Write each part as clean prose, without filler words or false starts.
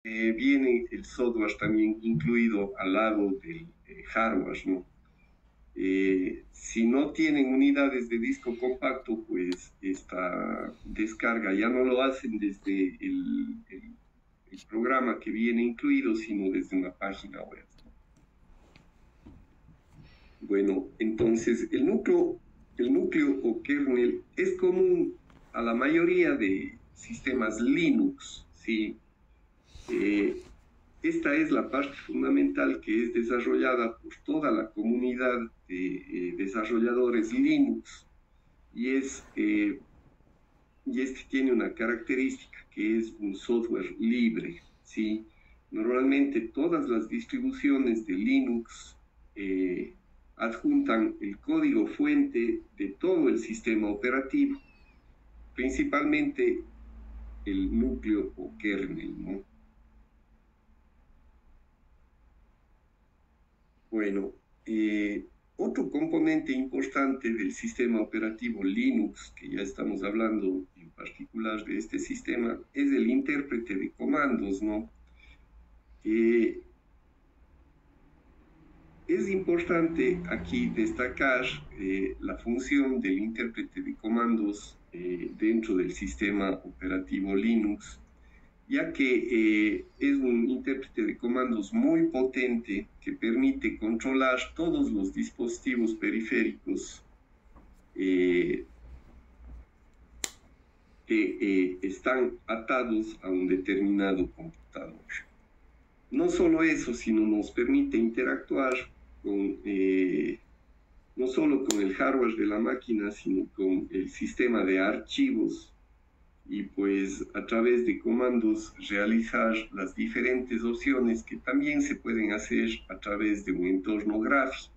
viene el software también incluido al lado del hardware, ¿no? Si no tienen unidades de disco compacto, pues esta descarga ya no lo hacen desde el programa que viene incluido, sino desde una página web. Bueno, entonces el núcleo o kernel es común a la mayoría de sistemas Linux, ¿sí? Esta es la parte fundamental que es desarrollada por toda la comunidad de desarrolladores Linux y este tiene una característica que es un software libre, ¿sí? Normalmente todas las distribuciones de Linux adjuntan el código fuente de todo el sistema operativo, principalmente el núcleo o kernel, ¿no? Bueno, otro componente importante del sistema operativo Linux, que ya estamos hablando en particular de este sistema, es el intérprete de comandos, ¿no? Es importante aquí destacar la función del intérprete de comandos dentro del sistema operativo Linux, ya que es un intérprete de comandos muy potente que permite controlar todos los dispositivos periféricos que están atados a un determinado computador. No solo eso, sino nos permite interactuar con, no solo con el hardware de la máquina, sino con el sistema de archivos y pues a través de comandos realizar las diferentes opciones que también se pueden hacer a través de un entorno gráfico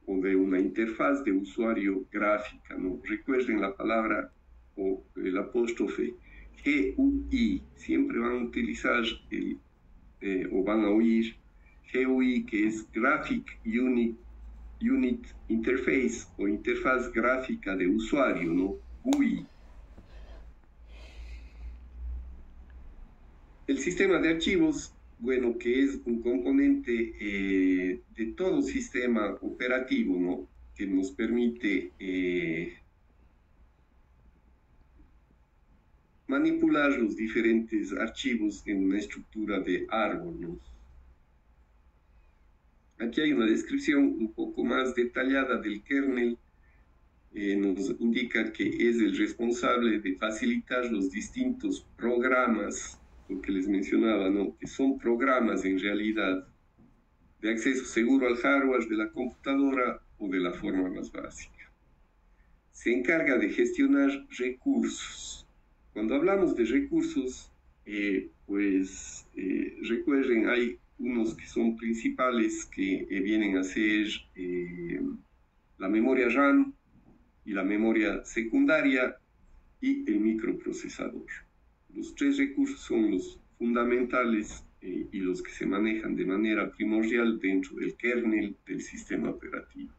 o de una interfaz de usuario gráfica, ¿no? Recuerden la palabra o el apóstrofe GUI, siempre van a utilizar o van a oír GUI, que es Graphic Unit Interface o interfaz gráfica de usuario, ¿no? GUI. El sistema de archivos, bueno, que es un componente de todo sistema operativo, ¿no? Que nos permite manipular los diferentes archivos en una estructura de árbol, ¿no? Aquí hay una descripción un poco más detallada del kernel. Nos indica que es el responsable de facilitar los distintos programas, lo que les mencionaba, ¿no? Que son programas en realidad de acceso seguro al hardware de la computadora o de la forma más básica. Se encarga de gestionar recursos. Cuando hablamos de recursos, recuerden, hay unos que son principales que vienen a ser la memoria RAM y la memoria secundaria y el microprocesador. Los tres recursos son los fundamentales y los que se manejan de manera primordial dentro del kernel del sistema operativo.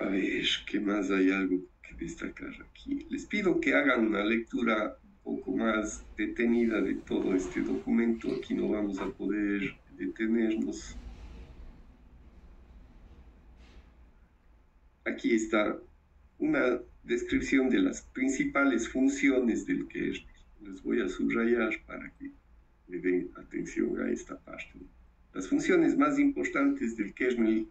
A ver, ¿qué más hay algo que destacar aquí? Les pido que hagan una lectura un poco más detenida de todo este documento. Aquí no vamos a poder detenernos. Aquí está una descripción de las principales funciones del kernel. Les voy a subrayar para que le den atención a esta parte. Las funciones más importantes del kernel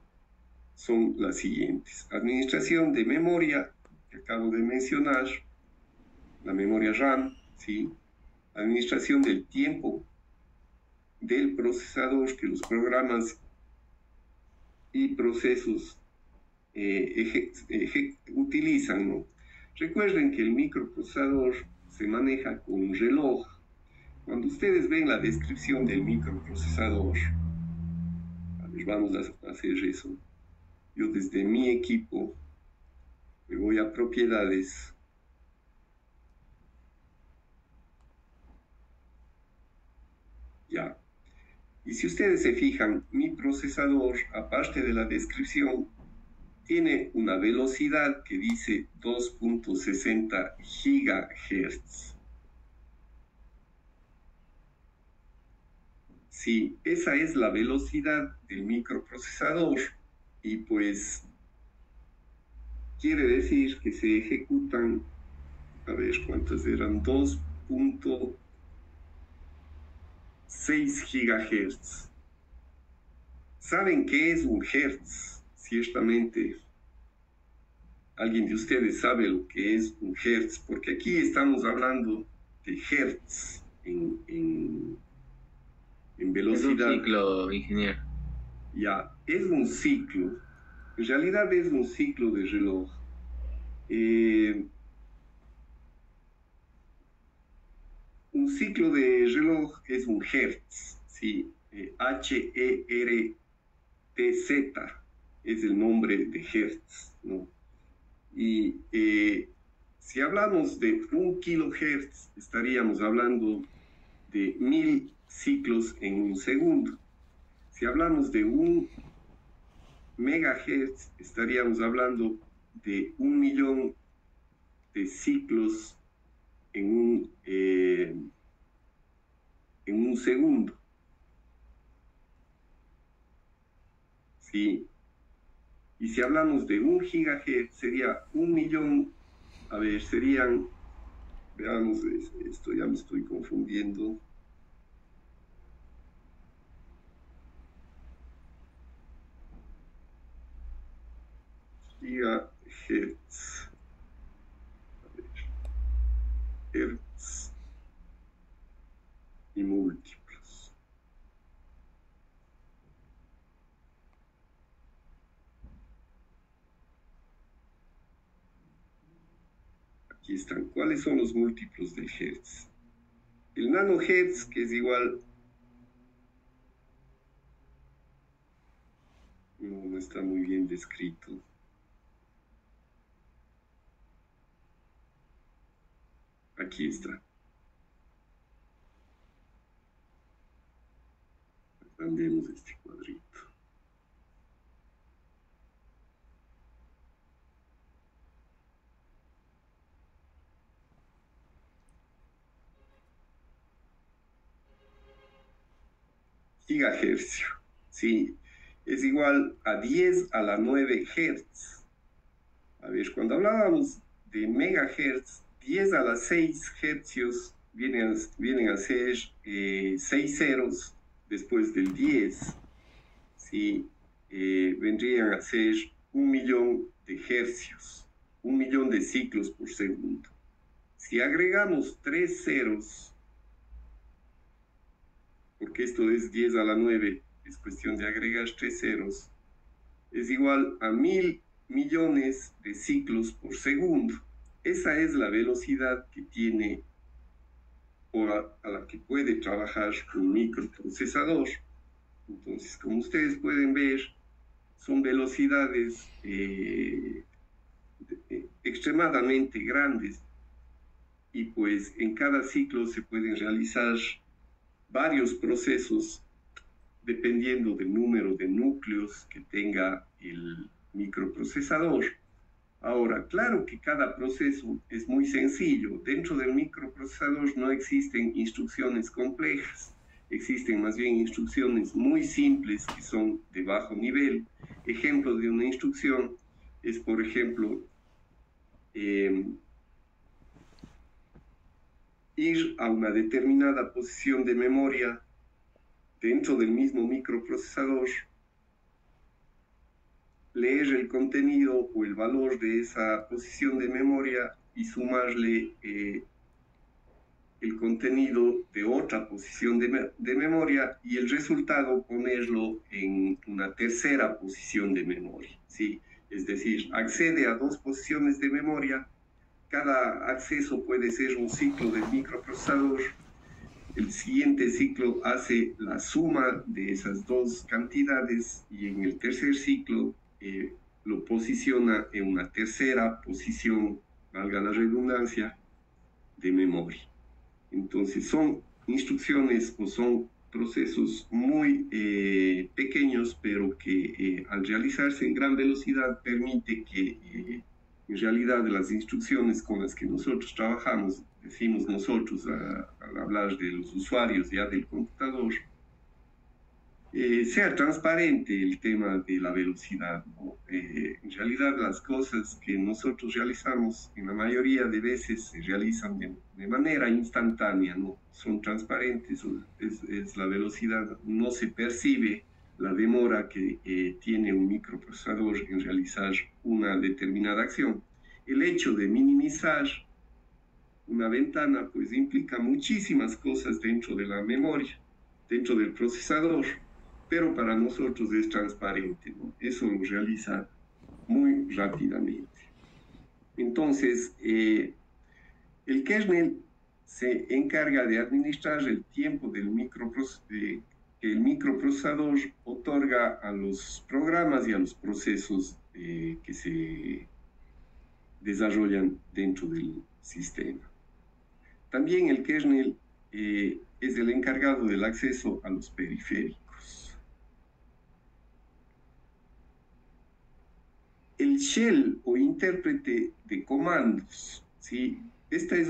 son las siguientes: administración de memoria, que acabo de mencionar, la memoria RAM, ¿sí? Administración del tiempo del procesador que los programas y procesos utilizan, ¿no? Recuerden que el microprocesador se maneja con un reloj. Cuando ustedes ven la descripción del microprocesador, a ver, vamos a hacer eso. Yo desde mi equipo me voy a propiedades. Ya. Y si ustedes se fijan, mi procesador, aparte de la descripción, tiene una velocidad que dice 2.60 gigahertz. Sí, esa es la velocidad del microprocesador y pues quiere decir que se ejecutan, a ver cuántas eran, 2.6 gigahertz. ¿Saben qué es un hertz? Ciertamente, alguien de ustedes sabe lo que es un hertz, porque aquí estamos hablando de hertz en velocidad. Es un ciclo, ingeniero. Ya, es un ciclo. En realidad es un ciclo de reloj. Un ciclo de reloj es un hertz, ¿sí? H-E-R-T-Z es el nombre de hertz, ¿no? Y si hablamos de 1 kilohertz, estaríamos hablando de 1000 ciclos en un segundo. Si hablamos de 1 megahertz, estaríamos hablando de 1.000.000 de ciclos en un segundo. ¿Sí? Y si hablamos de 1 gigahertz, sería 1.000.000, a ver, serían, veamos, esto ya me estoy confundiendo. Gigahertz. A ver, hertz y múltiplos. Aquí están. ¿Cuáles son los múltiplos del hertz? El nanohertz, que es igual... No está muy bien descrito. Aquí está. Agrandemos este cuadrito. Gigahercio, sí, es igual a 10 a la 9 hertz. A ver, cuando hablábamos de megahertz, 10 a la 6 hercios vienen a ser 6 ceros después del 10. Sí, vendrían a ser 1.000.000 de hercios, 1.000.000 de ciclos por segundo. Si agregamos 3 ceros, porque esto es 10 a la 9, es cuestión de agregar 3 ceros, es igual a 1.000.000.000 de ciclos por segundo. Esa es la velocidad que tiene o a la que puede trabajar un microprocesador. Entonces, como ustedes pueden ver, son velocidades extremadamente grandes y pues en cada ciclo se pueden realizar varios procesos dependiendo del número de núcleos que tenga el microprocesador. Ahora, claro que cada proceso es muy sencillo. Dentro del microprocesador no existen instrucciones complejas, existen más bien instrucciones muy simples que son de bajo nivel. Ejemplo de una instrucción es, por ejemplo, ir a una determinada posición de memoria dentro del mismo microprocesador, leer el contenido o el valor de esa posición de memoria y sumarle el contenido de otra posición de memoria y el resultado ponerlo en una tercera posición de memoria, ¿sí? Es decir, accede a 2 posiciones de memoria. Cada acceso puede ser un ciclo del microprocesador. El siguiente ciclo hace la suma de esas 2 cantidades y en el tercer ciclo lo posiciona en una tercera posición, valga la redundancia, de memoria. Entonces son instrucciones o son procesos muy pequeños, pero que al realizarse en gran velocidad permite que en realidad las instrucciones con las que nosotros trabajamos, decimos nosotros al hablar de los usuarios ya del computador, sea transparente el tema de la velocidad, ¿no? En realidad las cosas que nosotros realizamos en la mayoría de veces se realizan de manera instantánea, ¿no? Son transparentes, es la velocidad, no se percibe la demora que tiene un microprocesador en realizar una determinada acción. El hecho de minimizar una ventana pues implica muchísimas cosas dentro de la memoria, dentro del procesador, pero para nosotros es transparente, ¿no? Eso lo realiza muy rápidamente. Entonces, el kernel se encarga de administrar el tiempo del que el microprocesador otorga a los programas y a los procesos que se desarrollan dentro del sistema. También el kernel es el encargado del acceso a los periféricos. El shell o intérprete de comandos, ¿sí? Este es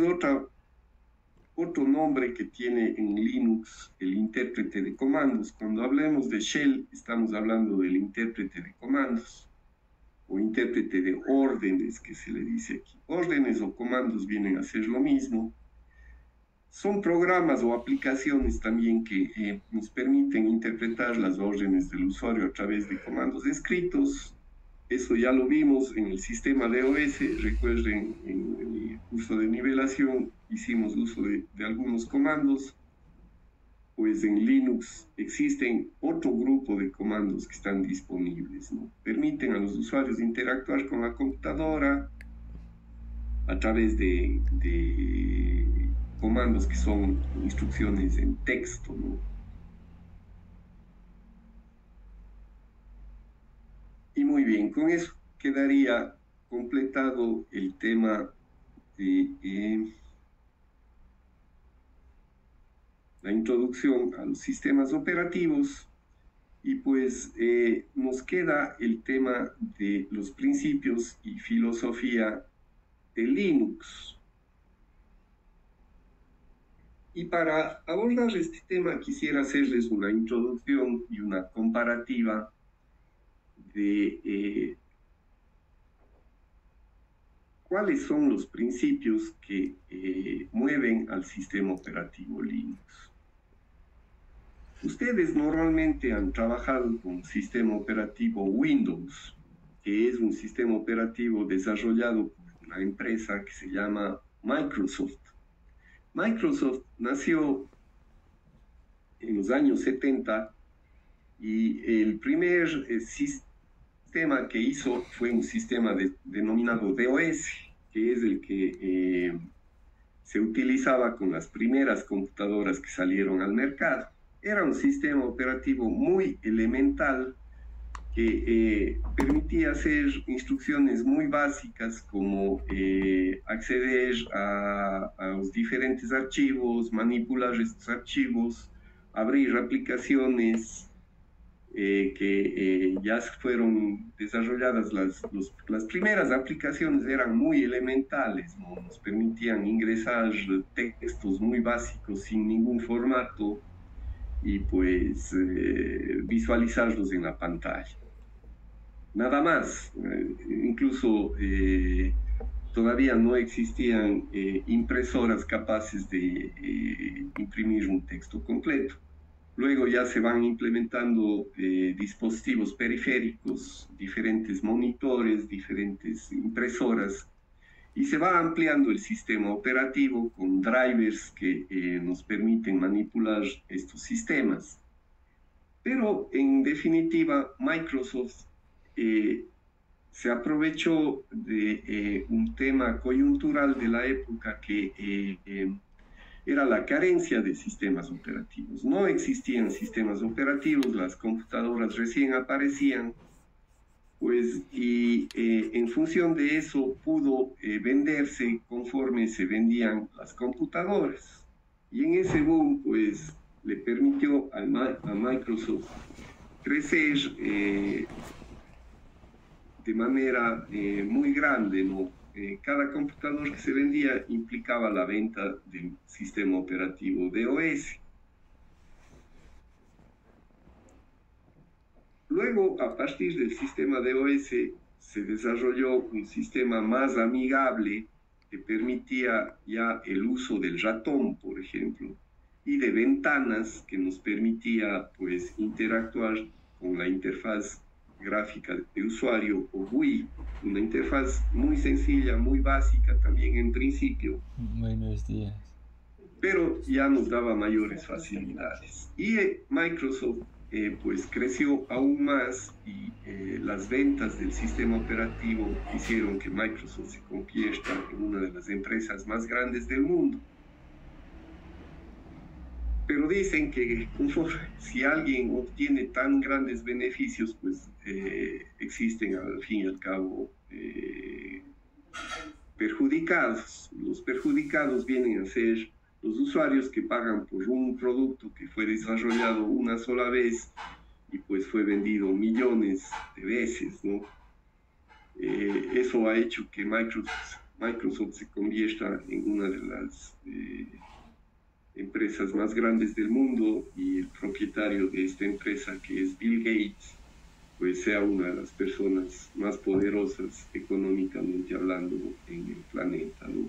otro nombre que tiene en Linux el intérprete de comandos. Cuando hablemos de shell, estamos hablando del intérprete de comandos o intérprete de órdenes, que se le dice aquí. Órdenes o comandos vienen a ser lo mismo. Son programas o aplicaciones también que nos permiten interpretar las órdenes del usuario a través de comandos escritos. Eso ya lo vimos en el sistema DOS. Recuerden, en el curso de nivelación hicimos uso de algunos comandos. Pues en Linux existen otro grupo de comandos que están disponibles, ¿no? Permiten a los usuarios interactuar con la computadora a través de comandos que son instrucciones en texto, ¿no? Y muy bien, con eso quedaría completado el tema de la introducción a los sistemas operativos, y pues nos queda el tema de los principios y filosofía de Linux. Y para abordar este tema quisiera hacerles una introducción y una comparativa de cuáles son los principios que mueven al sistema operativo Linux. Ustedes normalmente han trabajado con un sistema operativo Windows, que es un sistema operativo desarrollado por una empresa que se llama Microsoft. Microsoft nació en los años 70 y el primer sistema que hizo fue un sistema denominado DOS, que es el que se utilizaba con las primeras computadoras que salieron al mercado. Era un sistema operativo muy elemental que permitía hacer instrucciones muy básicas como acceder a los diferentes archivos, manipular estos archivos, abrir aplicaciones que ya fueron desarrolladas. Las primeras aplicaciones eran muy elementales, ¿no? Nos permitían ingresar textos muy básicos sin ningún formato y pues visualizarlos en la pantalla. Nada más. Incluso todavía no existían impresoras capaces de imprimir un texto completo. Luego ya se van implementando dispositivos periféricos, diferentes monitores, diferentes impresoras, y se va ampliando el sistema operativo con drivers que nos permiten manipular estos sistemas. Pero en definitiva, Microsoft se aprovechó de un tema coyuntural de la época que era la carencia de sistemas operativos. No existían sistemas operativos, las computadoras recién aparecían, pues, y en función de eso pudo venderse conforme se vendían las computadoras. Y en ese boom, pues, le permitió a Microsoft crecer de manera muy grande, ¿no? Cada computador que se vendía implicaba la venta del sistema operativo DOS. Luego, a partir del sistema DOS, se desarrolló un sistema más amigable que permitía ya el uso del ratón, por ejemplo, y de ventanas que nos permitía, pues, interactuar con la interfaz gráfica de usuario o GUI, una interfaz muy sencilla, muy básica también en principio. Buenos días. Pero ya nos daba mayores facilidades. Y Microsoft pues creció aún más y las ventas del sistema operativo hicieron que Microsoft se convierta en una de las empresas más grandes del mundo. Pero dicen que si alguien obtiene tan grandes beneficios, pues existen al fin y al cabo perjudicados. Los perjudicados vienen a ser los usuarios que pagan por un producto que fue desarrollado una sola vez y pues fue vendido millones de veces, ¿no? Eso ha hecho que Microsoft se convierta en una de las empresas más grandes del mundo, y el propietario de esta empresa, que es Bill Gates, pues sea una de las personas más poderosas económicamente hablando en el planeta, ¿no?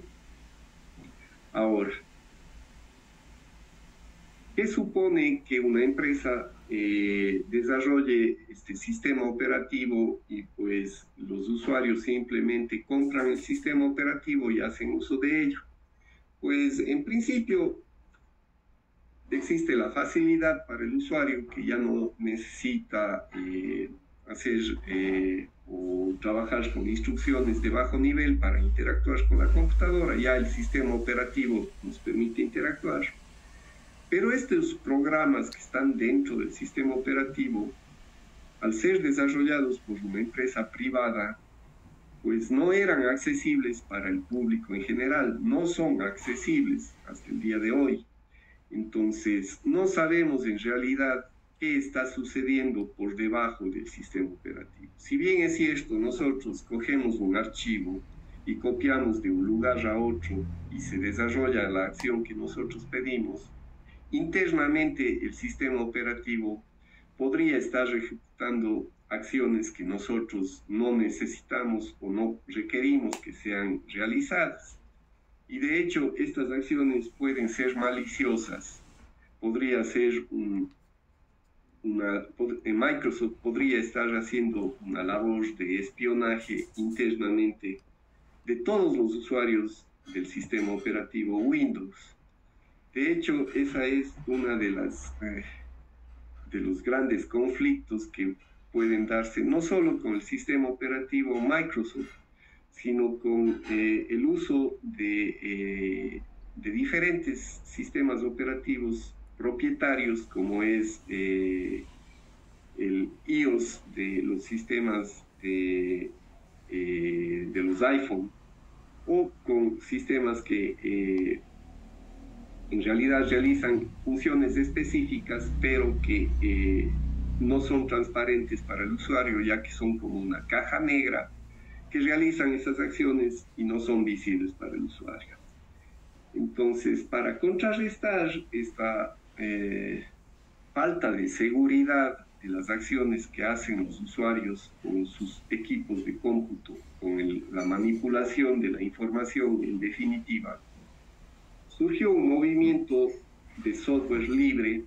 Ahora, ¿qué supone que una empresa desarrolle este sistema operativo y pues los usuarios simplemente compran el sistema operativo y hacen uso de ello? Pues en principio existe la facilidad para el usuario, que ya no necesita hacer o trabajar con instrucciones de bajo nivel para interactuar con la computadora. Ya el sistema operativo nos permite interactuar. Pero estos programas que están dentro del sistema operativo, al ser desarrollados por una empresa privada, pues no eran accesibles para el público en general, no son accesibles hasta el día de hoy. Entonces, no sabemos en realidad qué está sucediendo por debajo del sistema operativo. Si bien es cierto, nosotros cogemos un archivo y copiamos de un lugar a otro y se desarrolla la acción que nosotros pedimos, internamente el sistema operativo podría estar ejecutando acciones que nosotros no necesitamos o no requerimos que sean realizadas. Y de hecho, estas acciones pueden ser maliciosas. Podría ser Microsoft podría estar haciendo una labor de espionaje internamente de todos los usuarios del sistema operativo Windows. De hecho, esa es una de los grandes conflictos que pueden darse no solo con el sistema operativo Microsoft, sino con el uso de diferentes sistemas operativos propietarios, como es el iOS de los sistemas de los iPhone, o con sistemas que en realidad realizan funciones específicas, pero que no son transparentes para el usuario, ya que son como una caja negra que realizan esas acciones y no son visibles para el usuario. Entonces, para contrarrestar esta falta de seguridad de las acciones que hacen los usuarios con sus equipos de cómputo, con la manipulación de la información en definitiva, surgió un movimiento de software libre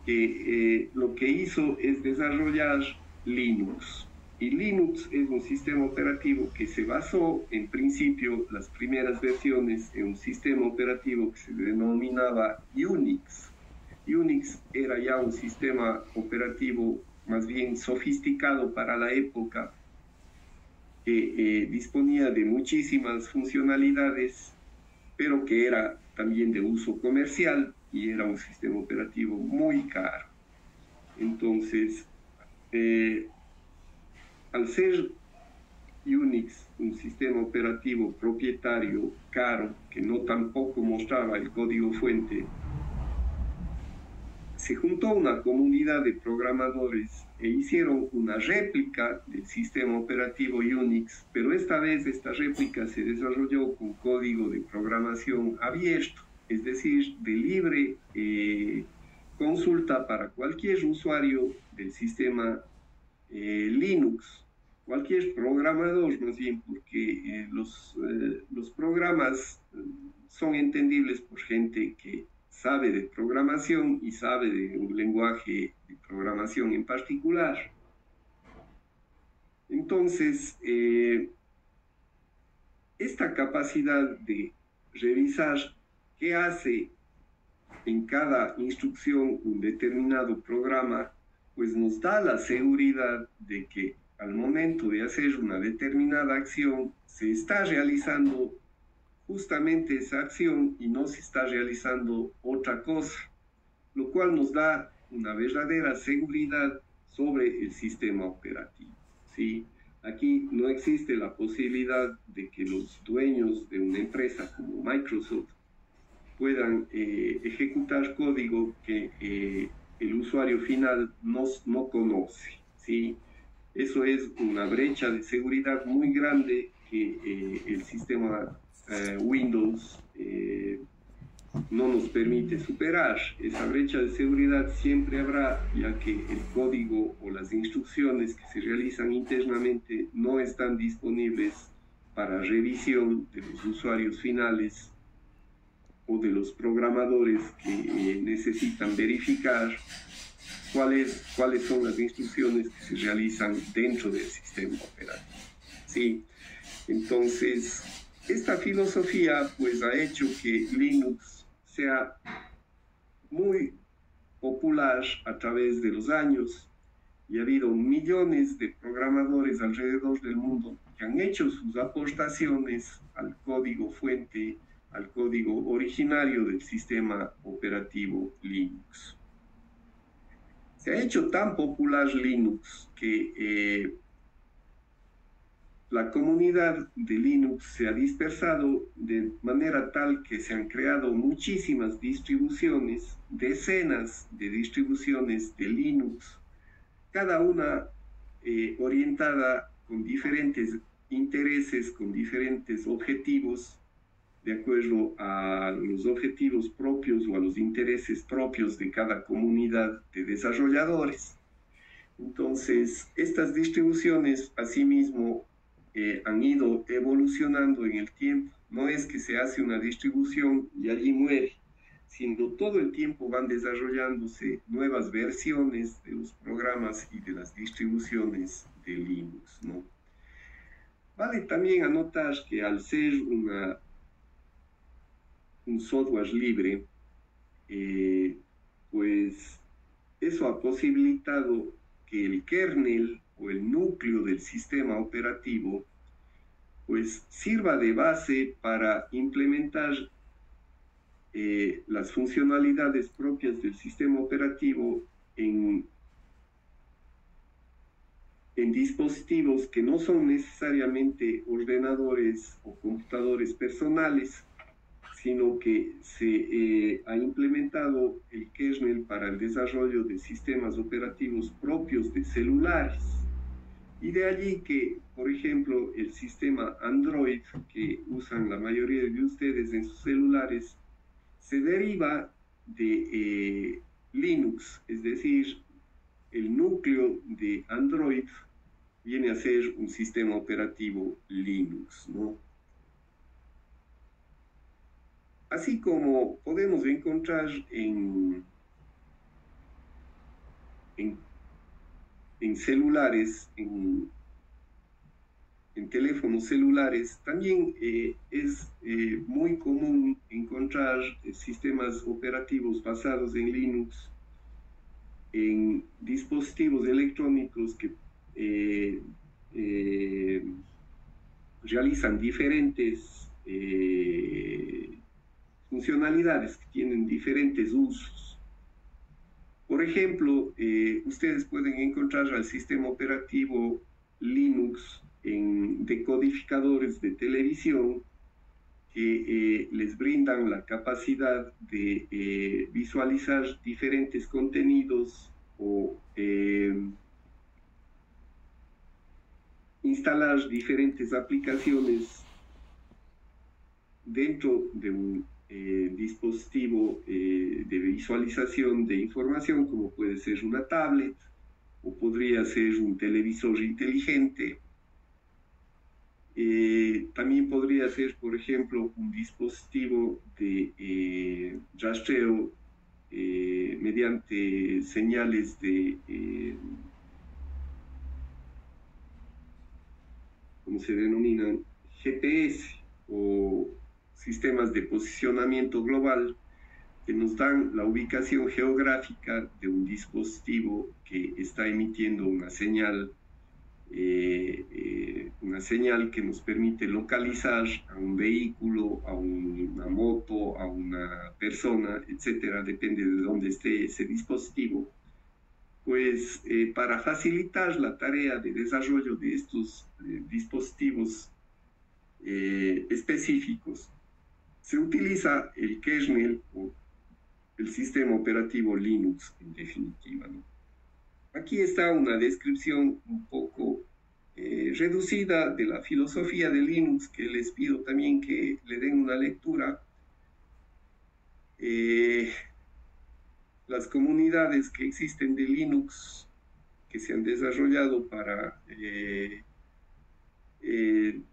que lo que hizo es desarrollar Linux. Y Linux es un sistema operativo que se basó, en principio, las primeras versiones en un sistema operativo que se denominaba Unix. Unix era ya un sistema operativo más bien sofisticado para la época, que disponía de muchísimas funcionalidades, pero que era también de uso comercial y era un sistema operativo muy caro. Entonces, al ser Unix un sistema operativo propietario caro, que no tampoco mostraba el código fuente, se juntó una comunidad de programadores e hicieron una réplica del sistema operativo Unix, pero esta vez esta réplica se desarrolló con código de programación abierto, es decir, de libre consulta para cualquier usuario del sistema Linux, cualquier programador más bien, porque los programas son entendibles por gente que sabe de programación y sabe de un lenguaje de programación en particular. Entonces, esta capacidad de revisar qué hace en cada instrucción un determinado programa, pues nos da la seguridad de que al momento de hacer una determinada acción se está realizando justamente esa acción y no se está realizando otra cosa, lo cual nos da una verdadera seguridad sobre el sistema operativo, ¿sí? Aquí no existe la posibilidad de que los dueños de una empresa como Microsoft puedan ejecutar código que el usuario final no conoce, ¿sí? Eso es una brecha de seguridad muy grande que el sistema Windows no nos permite superar. Esa brecha de seguridad siempre habrá, ya que el código o las instrucciones que se realizan internamente no están disponibles para revisión de los usuarios finales o de los programadores que necesitan verificar cuáles son las instrucciones que se realizan dentro del sistema operativo. ¿Sí? Entonces, esta filosofía pues ha hecho que Linux sea muy popular a través de los años y ha habido millones de programadores alrededor del mundo que han hecho sus aportaciones al código fuente, al código originario del sistema operativo Linux. Se ha hecho tan popular Linux que la comunidad de Linux se ha dispersado de manera tal que se han creado muchísimas distribuciones, decenas de distribuciones de Linux, cada una orientada con diferentes intereses, con diferentes objetivos, de acuerdo a los objetivos propios o a los intereses propios de cada comunidad de desarrolladores. Entonces, estas distribuciones, asimismo, han ido evolucionando en el tiempo. No es que se hace una distribución y allí muere, sino todo el tiempo van desarrollándose nuevas versiones de los programas y de las distribuciones de Linux, ¿no? Vale también anotar que al ser un software libre, pues eso ha posibilitado que el kernel o el núcleo del sistema operativo pues sirva de base para implementar las funcionalidades propias del sistema operativo en dispositivos que no son necesariamente ordenadores o computadores personales, sino que se ha implementado el kernel para el desarrollo de sistemas operativos propios de celulares. Y de allí que, por ejemplo, el sistema Android que usan la mayoría de ustedes en sus celulares se deriva de Linux, es decir, el núcleo de Android viene a ser un sistema operativo Linux, ¿no? Así como podemos encontrar en celulares, en teléfonos celulares, también es muy común encontrar sistemas operativos basados en Linux en dispositivos electrónicos que realizan diferentes funcionalidades, que tienen diferentes usos. Por ejemplo, ustedes pueden encontrar al sistema operativo Linux en decodificadores de televisión que les brindan la capacidad de visualizar diferentes contenidos o instalar diferentes aplicaciones dentro de un dispositivo de visualización de información, como puede ser una tablet o podría ser un televisor inteligente. También podría ser, por ejemplo, un dispositivo de rastreo mediante señales de, ¿cómo se denominan? GPS o sistemas de posicionamiento global que nos dan la ubicación geográfica de un dispositivo que está emitiendo una señal que nos permite localizar a un vehículo, a una moto, a una persona, etcétera, depende de dónde esté ese dispositivo. Pues para facilitar la tarea de desarrollo de estos dispositivos específicos, se utiliza el kernel o el sistema operativo Linux en definitiva, ¿no? Aquí está una descripción un poco reducida de la filosofía de Linux, que les pido también que le den una lectura. Las comunidades que existen de Linux, que se han desarrollado para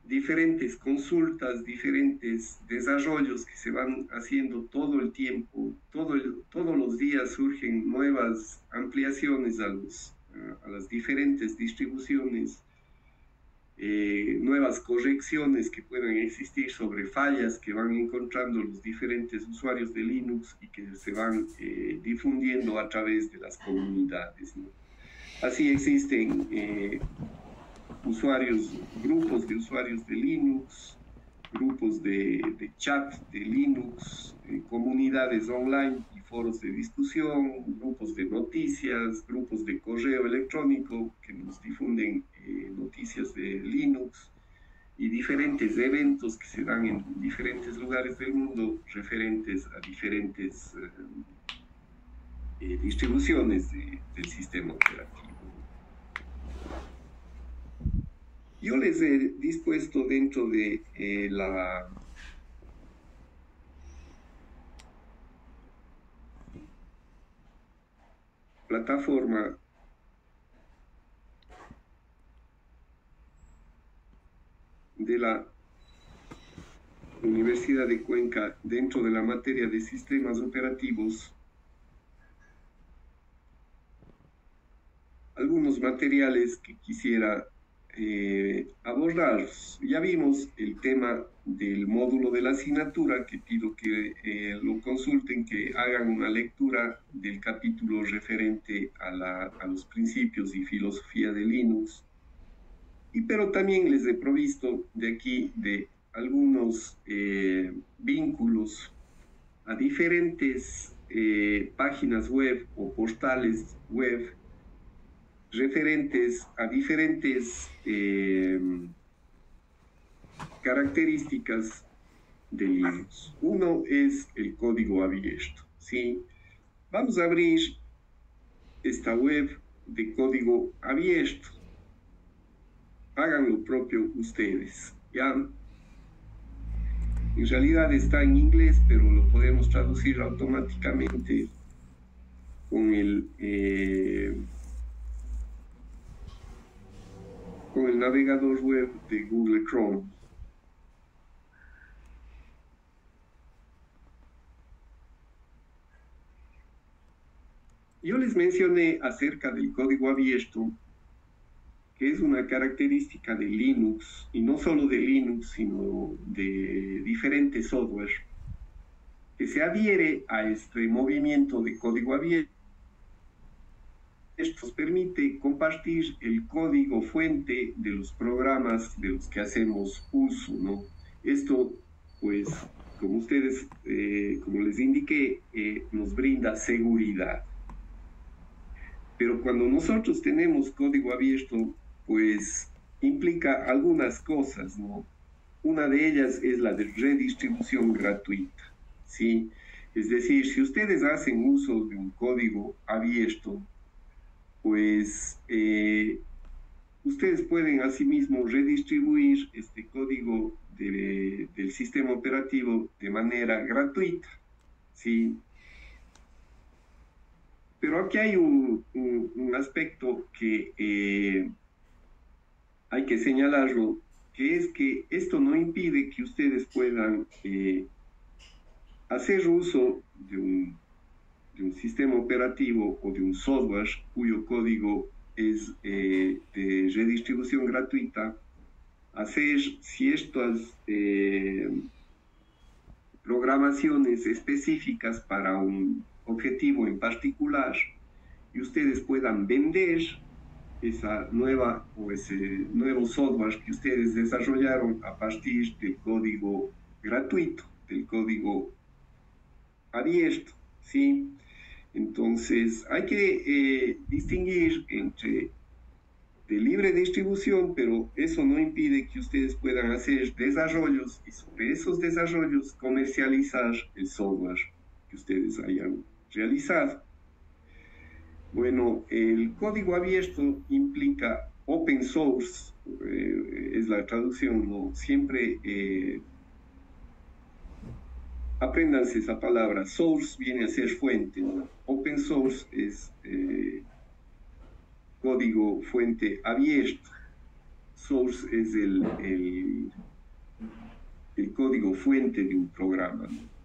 diferentes consultas, diferentes desarrollos que se van haciendo todo el tiempo, todos los días surgen nuevas ampliaciones a las diferentes distribuciones, nuevas correcciones que puedan existir sobre fallas que van encontrando los diferentes usuarios de Linux y que se van difundiendo a través de las comunidades, ¿no? Así existen grupos de usuarios de Linux, grupos de chat de Linux, comunidades online y foros de discusión, grupos de noticias, grupos de correo electrónico que nos difunden noticias de Linux y diferentes eventos que se dan en diferentes lugares del mundo referentes a diferentes distribuciones del sistema operativo. Yo les he dispuesto dentro de la plataforma de la Universidad de Cuenca, dentro de la materia de sistemas operativos, algunos materiales que quisiera abordar. Ya vimos el tema del módulo de la asignatura, que pido que lo consulten, que hagan una lectura del capítulo referente a los principios y filosofía de Linux. Pero también les he provisto de aquí de algunos vínculos a diferentes páginas web o portales web referentes a diferentes características de Linux. Uno es el código abierto, ¿sí? Vamos a abrir esta web de código abierto. Hagan lo propio ustedes, ¿ya? En realidad está en inglés, pero lo podemos traducir automáticamente con el navegador web de Google Chrome. Yo les mencioné acerca del código abierto, que es una característica de Linux, y no solo de Linux, sino de diferentes software, que se adhiere a este movimiento de código abierto. Esto nos permite compartir el código fuente de los programas de los que hacemos uso, ¿no? Esto, pues, como ustedes, como les indiqué, nos brinda seguridad. Pero cuando nosotros tenemos código abierto, pues, implica algunas cosas, ¿no? una de ellas es la de redistribución gratuita, ¿sí? Es decir, si ustedes hacen uso de un código abierto, pues ustedes pueden asimismo redistribuir este código del sistema operativo de manera gratuita, ¿sí? Pero aquí hay un aspecto que hay que señalarlo, que es que esto no impide que ustedes puedan hacer uso de un sistema operativo o de un software cuyo código es de redistribución gratuita, hacer ciertas programaciones específicas para un objetivo en particular y ustedes puedan vender esa nueva o ese nuevo software que ustedes desarrollaron a partir del código gratuito, del código abierto, ¿sí? Entonces hay que distinguir entre de libre distribución, pero eso no impide que ustedes puedan hacer desarrollos y sobre esos desarrollos comercializar el software que ustedes hayan realizado. Bueno, el código abierto implica open source, es la traducción, ¿no? Siempre apréndanse esa palabra. Source viene a ser fuente, ¿no? Open source es código fuente abierto. Source es el código fuente de un programa, ¿no?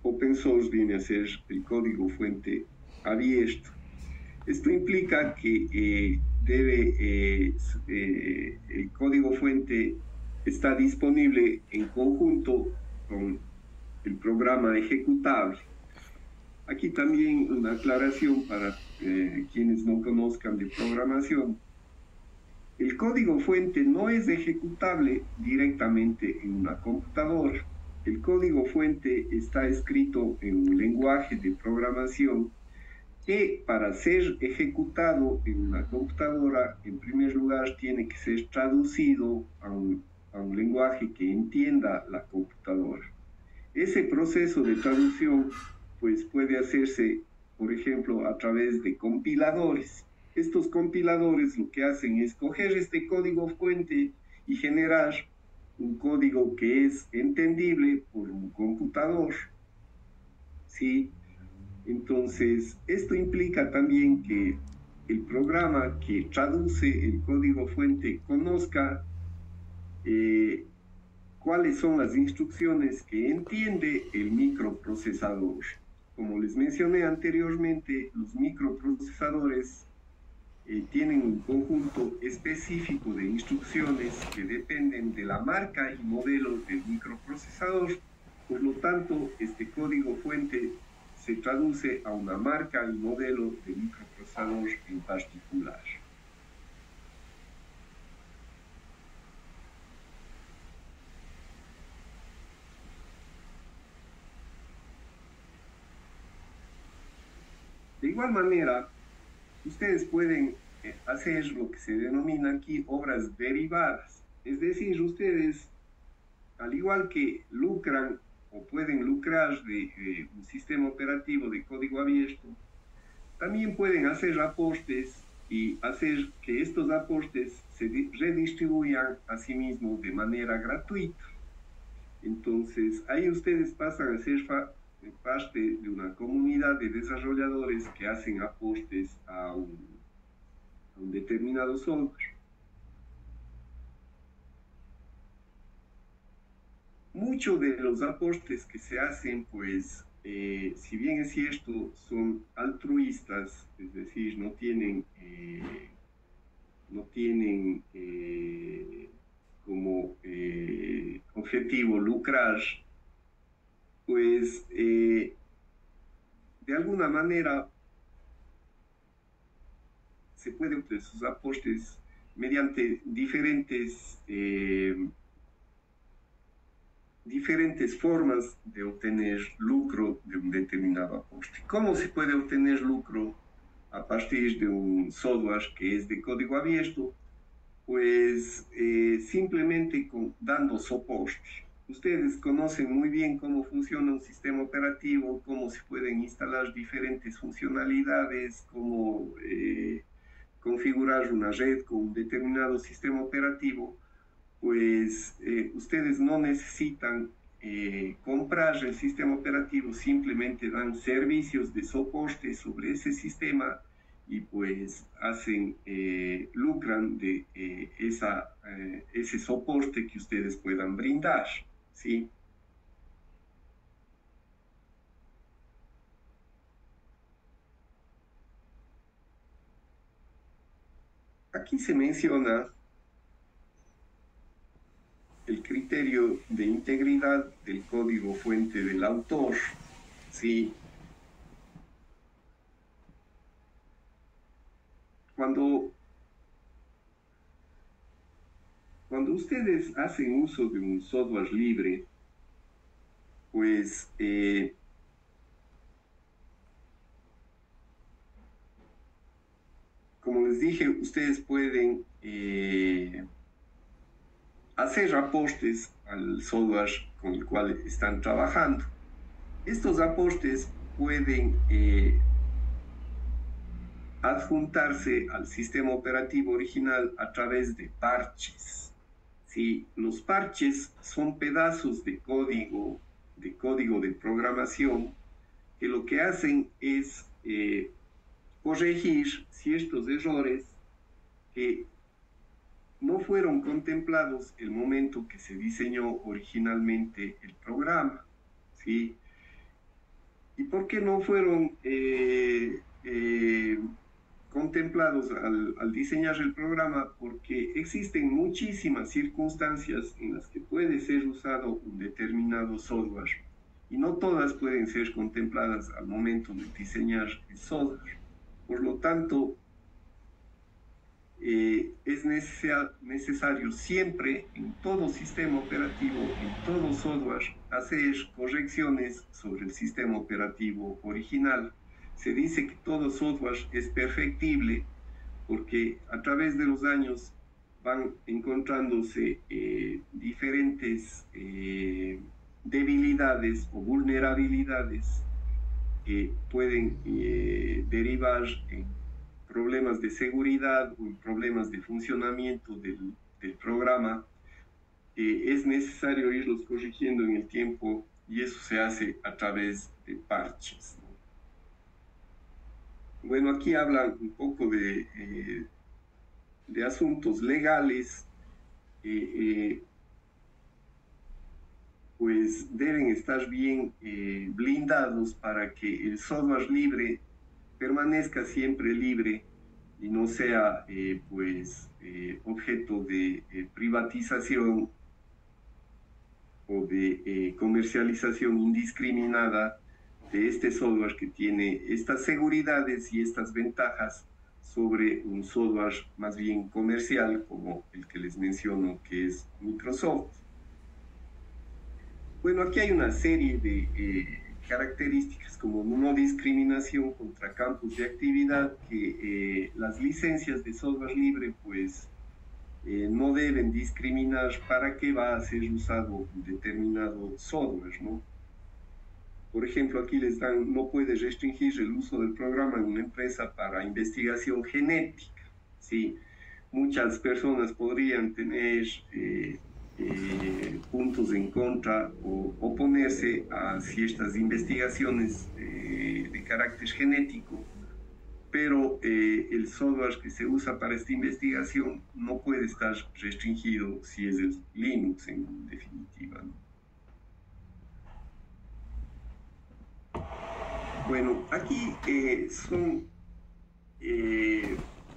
Open source viene a ser el código fuente abierto. Esto implica que el código fuente está disponible en conjunto con el programa ejecutable. Aquí también una aclaración para quienes no conozcan de programación. El código fuente no es ejecutable directamente en una computadora. El código fuente está escrito en un lenguaje de programación que para ser ejecutado en una computadora, en primer lugar, tiene que ser traducido a un lenguaje que entienda la computadora. Ese proceso de traducción pues, puede hacerse, por ejemplo, a través de compiladores. Estos compiladores lo que hacen es coger este código fuente y generar un código que es entendible por un computador, ¿sí? Entonces, esto implica también que el programa que traduce el código fuente conozca cuáles son las instrucciones que entiende el microprocesador. Como les mencioné anteriormente, los microprocesadores tienen un conjunto específico de instrucciones que dependen de la marca y modelo del microprocesador. Por lo tanto, este código fuente se traduce a una marca y modelo de microprocesador en particular. De igual manera, ustedes pueden hacer lo que se denomina aquí obras derivadas. Es decir, ustedes, al igual que lucran o pueden lucrar de un sistema operativo de código abierto, también pueden hacer aportes y hacer que estos aportes se redistribuyan a sí mismos de manera gratuita. Entonces, ahí ustedes pasan a ser parte de una comunidad de desarrolladores que hacen aportes a un determinado software. Muchos de los aportes que se hacen, pues, si bien es cierto, son altruistas, es decir, no tienen como objetivo lucrar, pues de alguna manera se pueden obtener sus aportes mediante diferentes formas de obtener lucro de un determinado aporte. ¿Cómo se puede obtener lucro a partir de un software que es de código abierto? pues simplemente dando soporte. Ustedes conocen muy bien cómo funciona un sistema operativo, cómo se pueden instalar diferentes funcionalidades, cómo configurar una red con un determinado sistema operativo. Pues ustedes no necesitan comprar el sistema operativo, simplemente dan servicios de soporte sobre ese sistema y pues lucran de ese soporte que ustedes puedan brindar, ¿sí? Aquí se menciona el criterio de integridad del código fuente del autor, ¿sí? Cuando ustedes hacen uso de un software libre, pues como les dije, ustedes pueden hacer aportes al software con el cual están trabajando. Estos aportes pueden adjuntarse al sistema operativo original a través de parches. ¿Sí? Los parches son pedazos de código de programación que lo que hacen es corregir ciertos errores que no fueron contemplados el momento que se diseñó originalmente el programa, ¿sí? ¿Y por qué no fueron contemplados al diseñar el programa? Porque existen muchísimas circunstancias en las que puede ser usado un determinado software y no todas pueden ser contempladas al momento de diseñar el software. Por lo tanto, es necesario siempre en todo sistema operativo, en todo software, hacer correcciones sobre el sistema operativo original. Se dice que todo software es perfectible porque a través de los años van encontrándose diferentes debilidades o vulnerabilidades que pueden derivar en problemas de seguridad o en problemas de funcionamiento del programa. Es necesario irlos corrigiendo en el tiempo y eso se hace a través de parches, ¿no? Bueno, aquí hablan un poco de asuntos legales, pues deben estar bien blindados para que el software libre permanezca siempre libre y no sea objeto de privatización o de comercialización indiscriminada de este software que tiene estas seguridades y estas ventajas sobre un software más bien comercial como el que les menciono, que es Microsoft. Bueno, aquí hay una serie de características como no discriminación contra campos de actividad, que las licencias de software libre pues no deben discriminar para qué va a ser usado un determinado software, ¿no? Por ejemplo, aquí les dan, no puede restringir el uso del programa en una empresa para investigación genética, ¿sí? Muchas personas podrían tener puntos en contra o oponerse a ciertas investigaciones de carácter genético, pero el software que se usa para esta investigación no puede estar restringido si es el Linux en definitiva, ¿no? Bueno, aquí son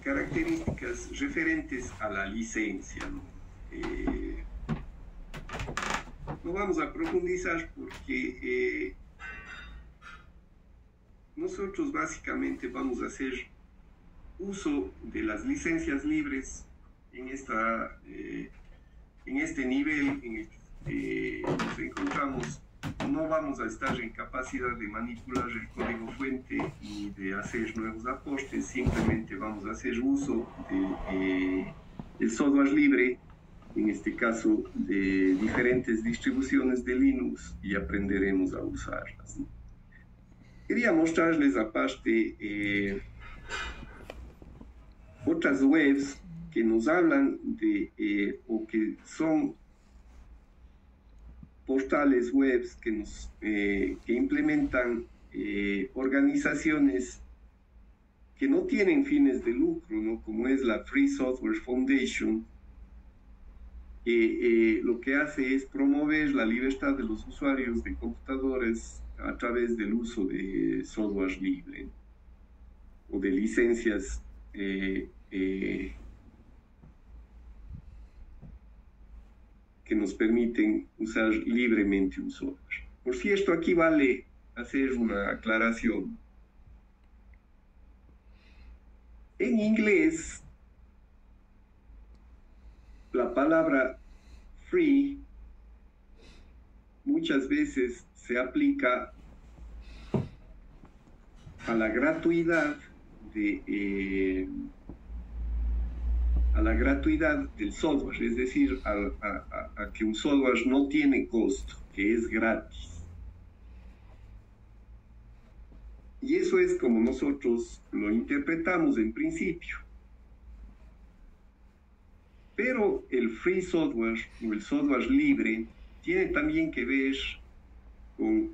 características referentes a la licencia, ¿no? No vamos a profundizar porque nosotros básicamente vamos a hacer uso de las licencias libres en este nivel en el que nos encontramos. No vamos a estar en capacidad de manipular el código fuente ni de hacer nuevos aportes, simplemente vamos a hacer uso el software libre, en este caso de diferentes distribuciones de Linux, y aprenderemos a usarlas, ¿no? Quería mostrarles aparte otras webs que nos hablan de, o que son portales webs que implementan organizaciones que no tienen fines de lucro, ¿no? Como es la Free Software Foundation, que lo que hace es promover la libertad de los usuarios de computadores a través del uso de software libre o de licencias que nos permiten usar libremente un software. Por cierto, aquí vale hacer una aclaración. En inglés, la palabra free muchas veces se aplica a la gratuidad del software, es decir, a que un software no tiene costo, que es gratis. Y eso es como nosotros lo interpretamos en principio. Pero el free software o el software libre tiene también que ver con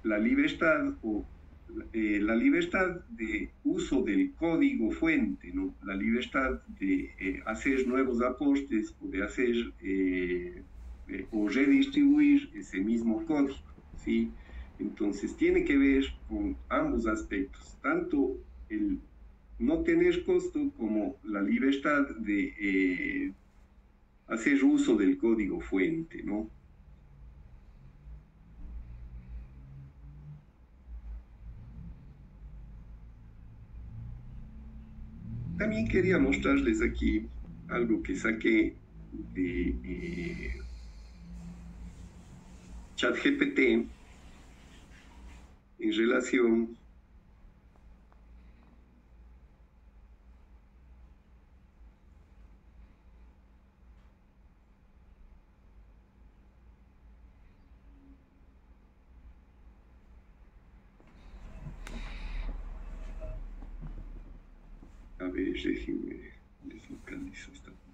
la libertad la libertad de uso del código fuente, ¿no? La libertad de hacer nuevos aportes o de hacer o redistribuir ese mismo código, ¿sí? Entonces tiene que ver con ambos aspectos, tanto el no tener costo como la libertad de hacer uso del código fuente, ¿no? También quería mostrarles aquí algo que saqué de ChatGPT en relación a ver, déjenme deslocalizo esta parte.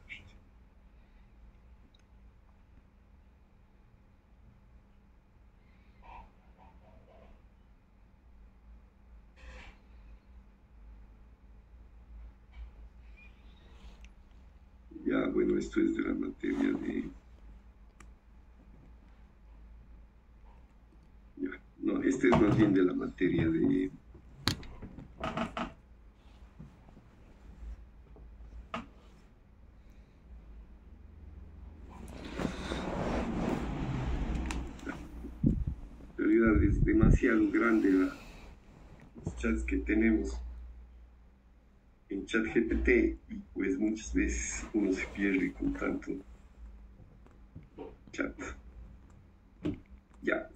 Ya, bueno, esto es de la materia de... Ya, no, este es más bien de la materia de... En realidad es demasiado grande los chats que tenemos en ChatGPT y pues muchas veces uno se pierde con tanto chat. Ya.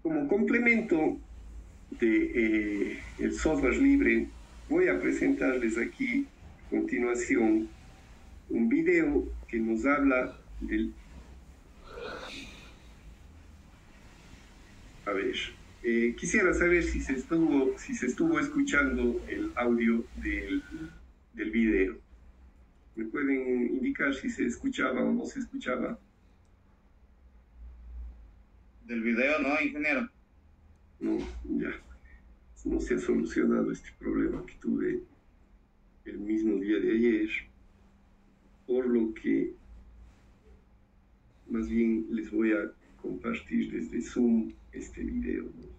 Como complemento de el software libre, voy a presentarles aquí a continuación un video que nos habla del... A ver, quisiera saber si se estuvo escuchando el audio del video. ¿Me pueden indicar si se escuchaba o no se escuchaba? Del video no, ingeniero. No, ya. No se ha solucionado este problema que tuve el mismo día de ayer, por lo que más bien les voy a compartir desde Zoom este video, ¿no?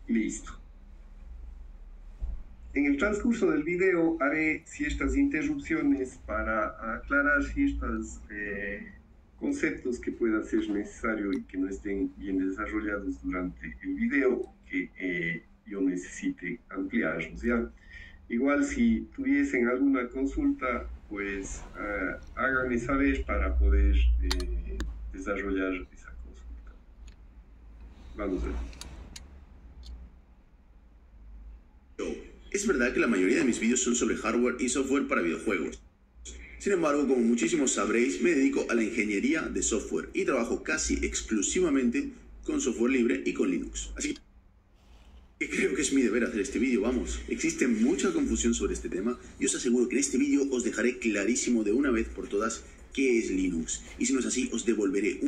Listo. En el transcurso del video haré ciertas interrupciones para aclarar ciertos conceptos que pueda ser necesario y que no estén bien desarrollados durante el video, que yo necesite ampliarlos, ¿ya? Igual si tuviesen alguna consulta, pues háganme saber para poder desarrollar esa consulta. Vamos a ver. Es verdad que la mayoría de mis vídeos son sobre hardware y software para videojuegos. Sin embargo, como muchísimos sabréis, me dedico a la ingeniería de software y trabajo casi exclusivamente con software libre y con Linux. Así que creo que es mi deber hacer este vídeo, vamos. Existe mucha confusión sobre este tema y os aseguro que en este vídeo os dejaré clarísimo de una vez por todas qué es Linux. Y si no es así, os devolveré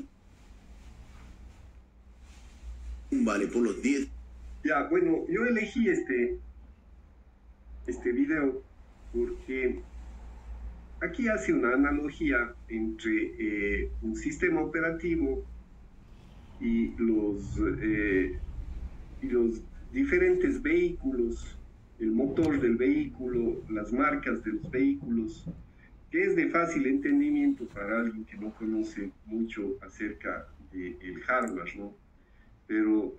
un vale por los 10. Ya, bueno, yo elegí este video porque aquí hace una analogía entre un sistema operativo y los diferentes vehículos, el motor del vehículo, las marcas de los vehículos, que es de fácil entendimiento para alguien que no conoce mucho acerca del hardware, ¿no? Pero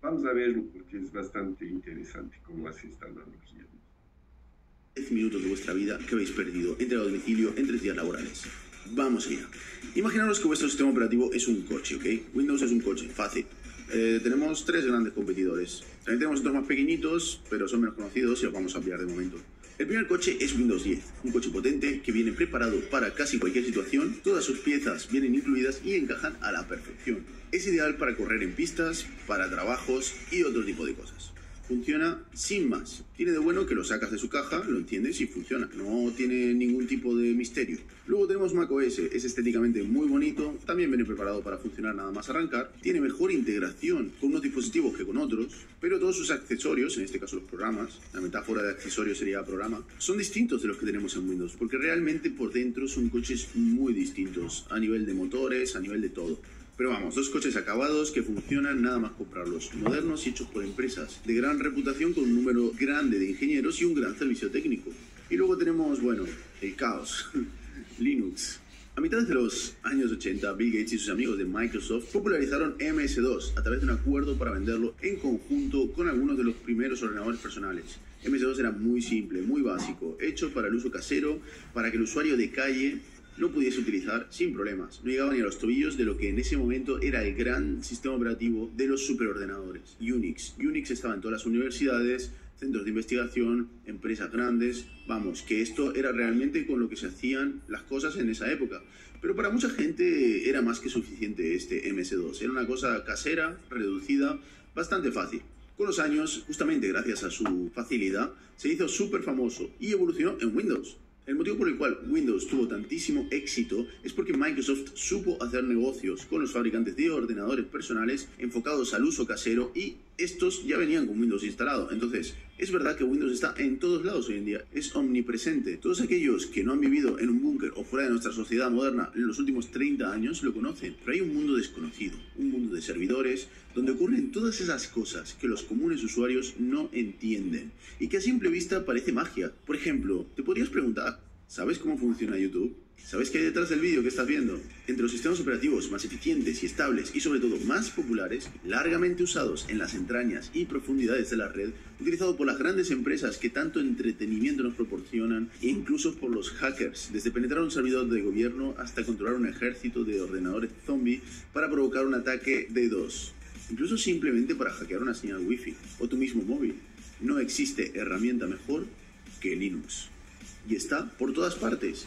vamos a verlo porque es bastante interesante cómo hace esta analogía. 10 minutos de vuestra vida que habéis perdido entre el domicilio en 3 días laborales. Vamos allá. Imaginaros que vuestro sistema operativo es un coche, ¿ok? Windows es un coche, fácil. Tenemos 3 grandes competidores. También tenemos otros más pequeñitos, pero son menos conocidos y los vamos a ampliar de momento. El primer coche es Windows 10, un coche potente que viene preparado para casi cualquier situación, todas sus piezas vienen incluidas y encajan a la perfección. Es ideal para correr en pistas, para trabajos y otro tipo de cosas. Funciona sin más. Tiene de bueno que lo sacas de su caja, lo enciendes y funciona. No tiene ningún tipo de misterio. Luego tenemos macOS. Es estéticamente muy bonito. También viene preparado para funcionar nada más arrancar. Tiene mejor integración con unos dispositivos que con otros. Pero todos sus accesorios, en este caso los programas, la metáfora de accesorio sería programa, son distintos de los que tenemos en Windows. Porque realmente por dentro son coches muy distintos. A nivel de motores, a nivel de todo. Pero vamos, 2 coches acabados que funcionan nada más comprarlos, modernos y hechos por empresas de gran reputación con un número grande de ingenieros y un gran servicio técnico. Y luego tenemos, bueno, el caos, Linux. A mitad de los años 80, Bill Gates y sus amigos de Microsoft popularizaron MS2 a través de un acuerdo para venderlo en conjunto con algunos de los primeros ordenadores personales. MS2 era muy simple, muy básico, hecho para el uso casero, para que el usuario de calle lo pudiese utilizar sin problemas. No llegaba ni a los tobillos de lo que en ese momento era el gran sistema operativo de los superordenadores, Unix. Unix estaba en todas las universidades, centros de investigación, empresas grandes. Vamos, que esto era realmente con lo que se hacían las cosas en esa época. Pero para mucha gente era más que suficiente este MS2. Era una cosa casera, reducida, bastante fácil. Con los años, justamente gracias a su facilidad, se hizo súper famoso y evolucionó en Windows. El motivo por el cual Windows tuvo tantísimo éxito es porque Microsoft supo hacer negocios con los fabricantes de ordenadores personales enfocados al uso casero y estos ya venían con Windows instalado. Entonces, es verdad que Windows está en todos lados hoy en día, es omnipresente. Todos aquellos que no han vivido en un búnker o fuera de nuestra sociedad moderna en los últimos 30 años lo conocen, pero hay un mundo desconocido, un mundo de servidores, donde ocurren todas esas cosas que los comunes usuarios no entienden y que a simple vista parece magia. Por ejemplo, te podrías preguntar, ¿sabes cómo funciona YouTube? ¿Sabes qué hay detrás del vídeo que estás viendo? Entre los sistemas operativos más eficientes y estables y sobre todo más populares, largamente usados en las entrañas y profundidades de la red, utilizado por las grandes empresas que tanto entretenimiento nos proporcionan e incluso por los hackers, desde penetrar un servidor de gobierno hasta controlar un ejército de ordenadores zombie para provocar un ataque DDoS, incluso simplemente para hackear una señal wifi o tu mismo móvil. No existe herramienta mejor que Linux. Y está por todas partes.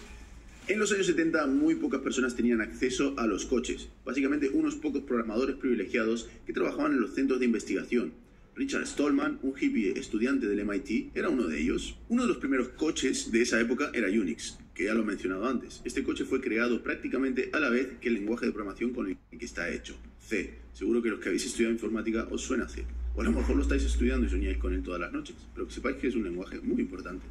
En los años 70 muy pocas personas tenían acceso a los coches, básicamente unos pocos programadores privilegiados que trabajaban en los centros de investigación. Richard Stallman, un hippie estudiante del MIT, era uno de ellos. Uno de los primeros coches de esa época era Unix, que ya lo he mencionado antes. Este coche fue creado prácticamente a la vez que el lenguaje de programación con el que está hecho, C. Seguro que los que habéis estudiado informática os suena C. O a lo mejor lo estáis estudiando y soñáis con él todas las noches, pero que sepáis que es un lenguaje muy importante.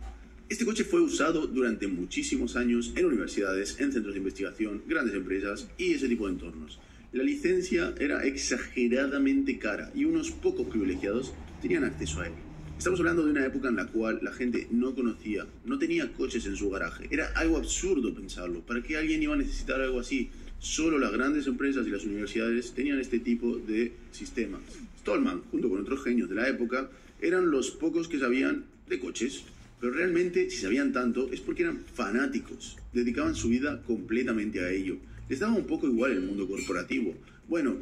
Este coche fue usado durante muchísimos años en universidades, en centros de investigación, grandes empresas y ese tipo de entornos. La licencia era exageradamente cara y unos pocos privilegiados tenían acceso a él. Estamos hablando de una época en la cual la gente no conocía, no tenía coches en su garaje. Era algo absurdo pensarlo. ¿Para qué alguien iba a necesitar algo así? Solo las grandes empresas y las universidades tenían este tipo de sistemas. Stallman, junto con otros genios de la época, eran los pocos que sabían de coches. Pero realmente, si sabían tanto, es porque eran fanáticos. Dedicaban su vida completamente a ello. Les daba un poco igual el mundo corporativo. Bueno,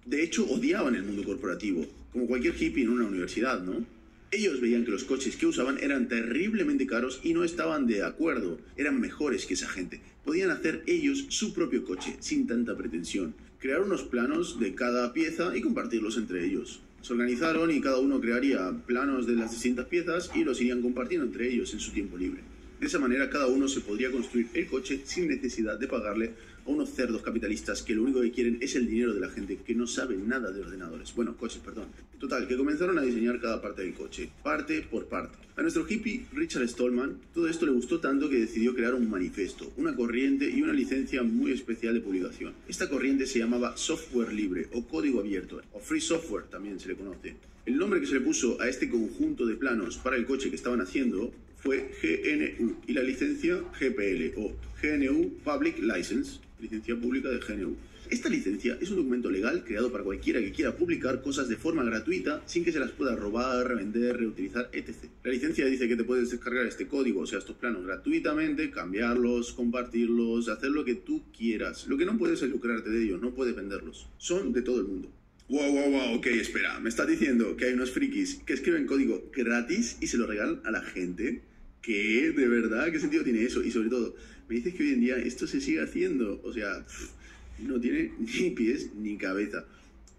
de hecho, odiaban el mundo corporativo, como cualquier hippie en una universidad, ¿no? Ellos veían que los coches que usaban eran terriblemente caros y no estaban de acuerdo. Eran mejores que esa gente. Podían hacer ellos su propio coche, sin tanta pretensión. Crear unos planos de cada pieza y compartirlos entre ellos. Se organizaron y cada uno crearía planos de las distintas piezas y los irían compartiendo entre ellos en su tiempo libre. De esa manera cada uno se podría construir el coche sin necesidad de pagarle a unos cerdos capitalistas que lo único que quieren es el dinero de la gente que no sabe nada de ordenadores. Bueno, coches, perdón. Total, que comenzaron a diseñar cada parte del coche, parte por parte. A nuestro hippie Richard Stallman todo esto le gustó tanto que decidió crear un manifiesto, una corriente y una licencia muy especial de publicación. Esta corriente se llamaba software libre o código abierto, o free software también se le conoce. El nombre que se le puso a este conjunto de planos para el coche que estaban haciendo fue GNU y la licencia GPL o GNU Public License, licencia pública de GNU. Esta licencia es un documento legal creado para cualquiera que quiera publicar cosas de forma gratuita sin que se las pueda robar, revender, reutilizar, etc. La licencia dice que te puedes descargar este código, o sea, estos planos gratuitamente, cambiarlos, compartirlos, hacer lo que tú quieras. Lo que no puedes es lucrarte de ellos, no puedes venderlos. Son de todo el mundo. Wow, ok, espera, ¿me estás diciendo que hay unos frikis que escriben código gratis y se lo regalan a la gente? ¿Qué? ¿De verdad? ¿Qué sentido tiene eso? Y sobre todo, me dices que hoy en día esto se sigue haciendo. O sea, no tiene ni pies ni cabeza.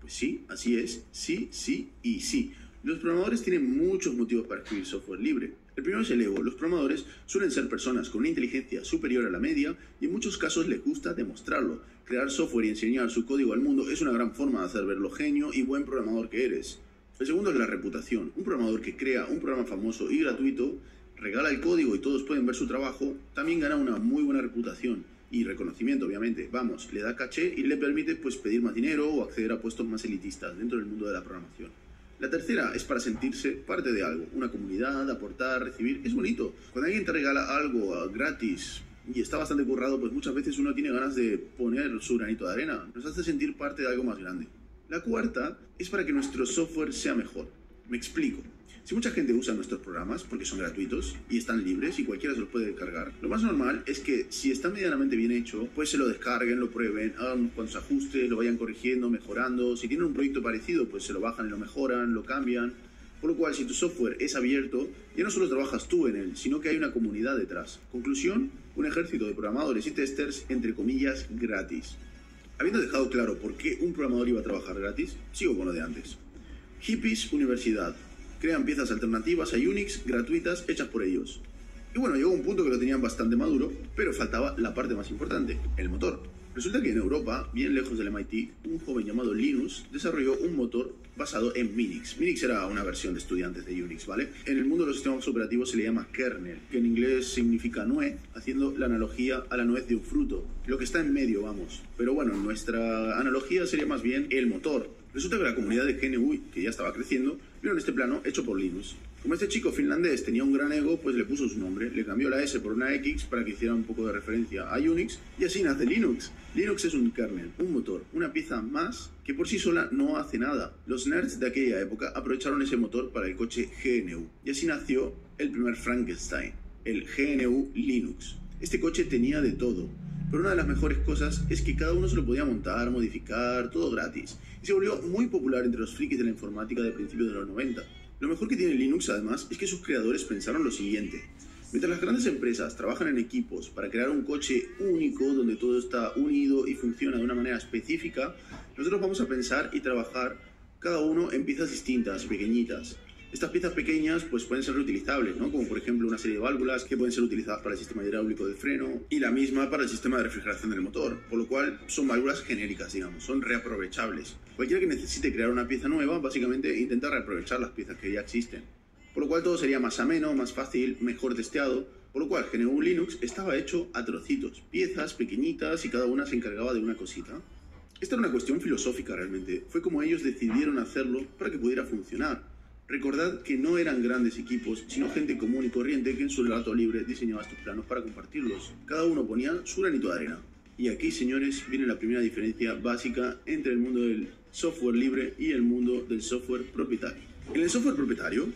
Pues sí, así es. Sí, sí y sí. Los programadores tienen muchos motivos para escribir software libre. El primero es el ego. Los programadores suelen ser personas con una inteligencia superior a la media y en muchos casos les gusta demostrarlo. Crear software y enseñar su código al mundo es una gran forma de hacer ver lo genio y buen programador que eres. El segundo es la reputación. Un programador que crea un programa famoso y gratuito, regala el código y todos pueden ver su trabajo, también gana una muy buena reputación y reconocimiento, obviamente. Vamos, le da caché y le permite pues pedir más dinero o acceder a puestos más elitistas dentro del mundo de la programación. La tercera es para sentirse parte de algo, una comunidad, aportar, recibir. Es bonito. Cuando alguien te regala algo gratis y está bastante currado, pues muchas veces uno tiene ganas de poner su granito de arena. Nos hace sentir parte de algo más grande. La cuarta es para que nuestro software sea mejor. Me explico. Si mucha gente usa nuestros programas porque son gratuitos y están libres y cualquiera se los puede descargar, lo más normal es que si está medianamente bien hecho, pues se lo descarguen, lo prueben, hagan unos cuantos ajustes, lo vayan corrigiendo, mejorando. Si tienen un proyecto parecido, pues se lo bajan y lo mejoran, lo cambian. Por lo cual, si tu software es abierto, ya no solo trabajas tú en él, sino que hay una comunidad detrás. Conclusión, un ejército de programadores y testers, entre comillas, gratis. Habiendo dejado claro por qué un programador iba a trabajar gratis, sigo con lo de antes. Hippies Universidad. Crean piezas alternativas a Unix gratuitas hechas por ellos. Y bueno, llegó un punto que lo tenían bastante maduro, pero faltaba la parte más importante, el motor. Resulta que en Europa, bien lejos del MIT, un joven llamado Linus desarrolló un motor basado en Minix. Minix era una versión de estudiantes de Unix, ¿vale? En el mundo de los sistemas operativos se le llama kernel, que en inglés significa nuez, haciendo la analogía a la nuez de un fruto, lo que está en medio, vamos. Pero bueno, nuestra analogía sería más bien el motor. Resulta que la comunidad de GNU, que ya estaba creciendo, vieron este plano hecho por Linus. Como este chico finlandés tenía un gran ego, pues le puso su nombre, le cambió la S por una X para que hiciera un poco de referencia a Unix, y así nace Linux. Linux es un kernel, un motor, una pieza más que por sí sola no hace nada. Los nerds de aquella época aprovecharon ese motor para el coche GNU, y así nació el primer Frankenstein, el GNU Linux. Este coche tenía de todo, pero una de las mejores cosas es que cada uno se lo podía montar, modificar, todo gratis, y se volvió muy popular entre los frikis de la informática de principios de los 90. Lo mejor que tiene Linux, además, es que sus creadores pensaron lo siguiente. Mientras las grandes empresas trabajan en equipos para crear un coche único donde todo está unido y funciona de una manera específica, nosotros vamos a pensar y trabajar cada uno en piezas distintas, pequeñitas. Estas piezas pequeñas pues pueden ser reutilizables, ¿no? Como por ejemplo una serie de válvulas que pueden ser utilizadas para el sistema hidráulico del freno y la misma para el sistema de refrigeración del motor, por lo cual son válvulas genéricas, digamos, son reaprovechables. Cualquiera que necesite crear una pieza nueva, básicamente intenta reaprovechar las piezas que ya existen. Por lo cual todo sería más ameno, más fácil, mejor testeado, por lo cual GNU Linux estaba hecho a trocitos, piezas pequeñitas y cada una se encargaba de una cosita. Esta era una cuestión filosófica realmente, fue como ellos decidieron hacerlo para que pudiera funcionar. Recordad que no eran grandes equipos, sino gente común y corriente que en su rato libre diseñaba estos planos para compartirlos. Cada uno ponía su granito de arena. Y aquí, señores, viene la primera diferencia básica entre el mundo del software libre y el mundo del software propietario. En el software propietario,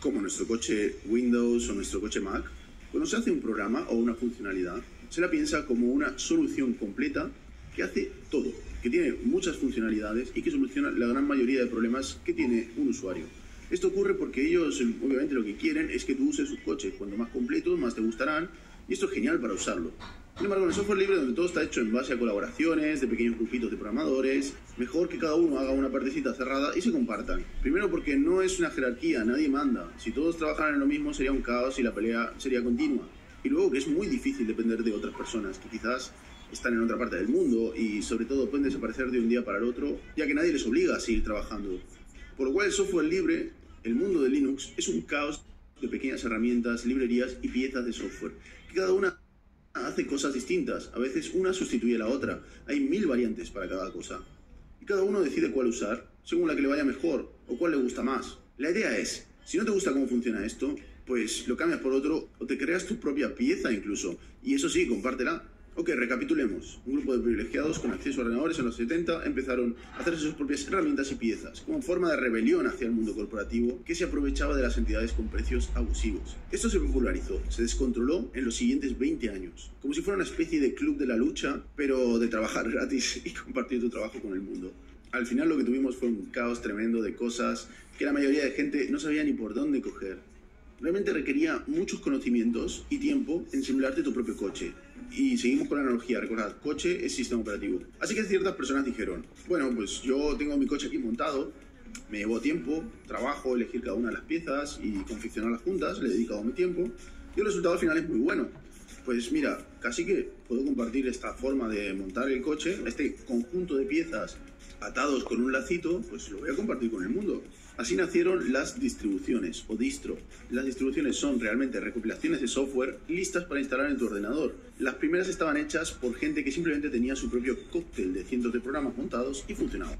como nuestro coche Windows o nuestro coche Mac, cuando se hace un programa o una funcionalidad, se la piensa como una solución completa que hace todo, que tiene muchas funcionalidades y que soluciona la gran mayoría de problemas que tiene un usuario. Esto ocurre porque ellos, obviamente, lo que quieren es que tú uses sus coches. Cuanto más completos, más te gustarán, y esto es genial para usarlo. Sin embargo, en el software libre, donde todo está hecho en base a colaboraciones, de pequeños grupitos de programadores, mejor que cada uno haga una partecita cerrada y se compartan. Primero porque no es una jerarquía, nadie manda. Si todos trabajaran en lo mismo sería un caos y la pelea sería continua. Y luego que es muy difícil depender de otras personas, que quizás están en otra parte del mundo y sobre todo pueden desaparecer de un día para el otro, ya que nadie les obliga a seguir trabajando. Por lo cual el software libre, el mundo de Linux, es un caos de pequeñas herramientas, librerías y piezas de software, que cada una hace cosas distintas. A veces una sustituye a la otra. Hay 1000 variantes para cada cosa. Y cada uno decide cuál usar, según la que le vaya mejor o cuál le gusta más. La idea es, si no te gusta cómo funciona esto, pues lo cambias por otro o te creas tu propia pieza incluso. Y eso sí, compártela. Ok, recapitulemos. Un grupo de privilegiados con acceso a ordenadores en los 70 empezaron a hacerse sus propias herramientas y piezas, como forma de rebelión hacia el mundo corporativo que se aprovechaba de las entidades con precios abusivos. Esto se popularizó, se descontroló en los siguientes 20 años, como si fuera una especie de club de la lucha, pero de trabajar gratis y compartir tu trabajo con el mundo. Al final lo que tuvimos fue un caos tremendo de cosas que la mayoría de gente no sabía ni por dónde coger. Realmente requería muchos conocimientos y tiempo en simularte tu propio coche. Y seguimos con la analogía, recordad, coche es sistema operativo. Así que ciertas personas dijeron, bueno, pues yo tengo mi coche aquí montado, me llevo tiempo, trabajo, elegir cada una de las piezas y confeccionarlas juntas, le he dedicado mi tiempo, y el resultado al final es muy bueno. Pues mira, casi que puedo compartir esta forma de montar el coche, este conjunto de piezas atados con un lacito, pues lo voy a compartir con el mundo. Así nacieron las distribuciones, o distro. Las distribuciones son realmente recopilaciones de software listas para instalar en tu ordenador. Las primeras estaban hechas por gente que simplemente tenía su propio cóctel de cientos de programas montados y funcionaba.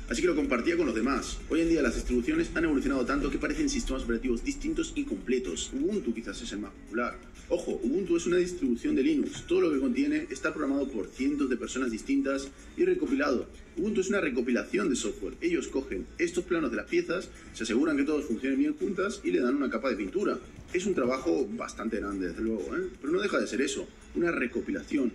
Así que lo compartía con los demás. Hoy en día las distribuciones han evolucionado tanto que parecen sistemas operativos distintos y completos. Ubuntu quizás es el más popular. Ojo, Ubuntu es una distribución de Linux. Todo lo que contiene está programado por cientos de personas distintas y recopilado. Ubuntu es una recopilación de software. Ellos cogen estos planos de las piezas, se aseguran que todos funcionen bien juntas y le dan una capa de pintura. Es un trabajo bastante grande, desde luego, pero no deja de ser eso, una recopilación.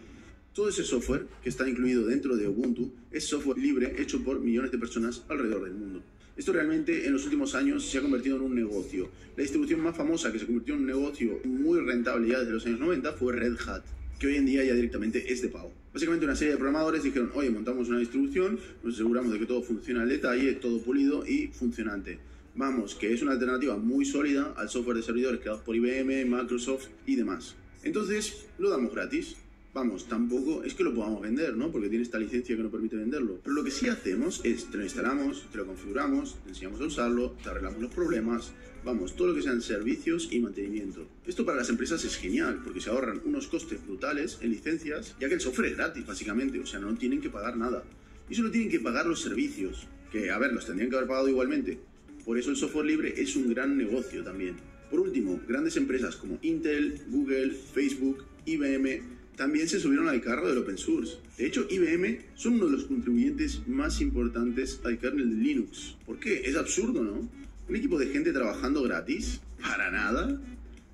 Todo ese software que está incluido dentro de Ubuntu es software libre hecho por millones de personas alrededor del mundo. Esto realmente en los últimos años se ha convertido en un negocio. La distribución más famosa que se convirtió en un negocio muy rentable ya desde los años 90 fue Red Hat, que hoy en día ya directamente es de pago. Básicamente una serie de programadores dijeron, oye, montamos una distribución, nos aseguramos de que todo funciona al detalle, todo pulido y funcionante. Vamos, que es una alternativa muy sólida al software de servidores creados por IBM, Microsoft y demás. Entonces, lo damos gratis. Vamos, tampoco es que lo podamos vender, ¿no? Porque tiene esta licencia que no permite venderlo. Pero lo que sí hacemos es, te lo instalamos, te lo configuramos, te enseñamos a usarlo, te arreglamos los problemas, vamos, todo lo que sean servicios y mantenimiento. Esto para las empresas es genial, porque se ahorran unos costes brutales en licencias, ya que el software es gratis, básicamente, o sea, no tienen que pagar nada. Y solo tienen que pagar los servicios, que, a ver, los tendrían que haber pagado igualmente. Por eso el software libre es un gran negocio también. Por último, grandes empresas como Intel, Google, Facebook, IBM, también se subieron al carro del open source. De hecho, IBM son uno de los contribuyentes más importantes al kernel de Linux. ¿Por qué? Es absurdo, ¿no? ¿Un equipo de gente trabajando gratis? ¿Para nada?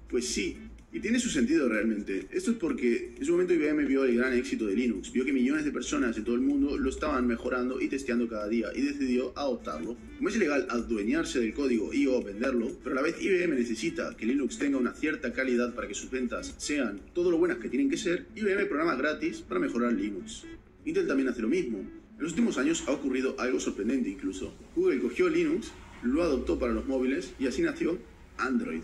Pues sí, y tiene su sentido realmente. Esto es porque en su momento IBM vio el gran éxito de Linux, vio que millones de personas de todo el mundo lo estaban mejorando y testeando cada día y decidió adoptarlo. Como es ilegal adueñarse del código y o venderlo, pero a la vez IBM necesita que Linux tenga una cierta calidad para que sus ventas sean todo lo buenas que tienen que ser, IBM programa gratis para mejorar Linux. Intel también hace lo mismo. En los últimos años ha ocurrido algo sorprendente incluso. Google cogió Linux, lo adoptó para los móviles y así nació Android.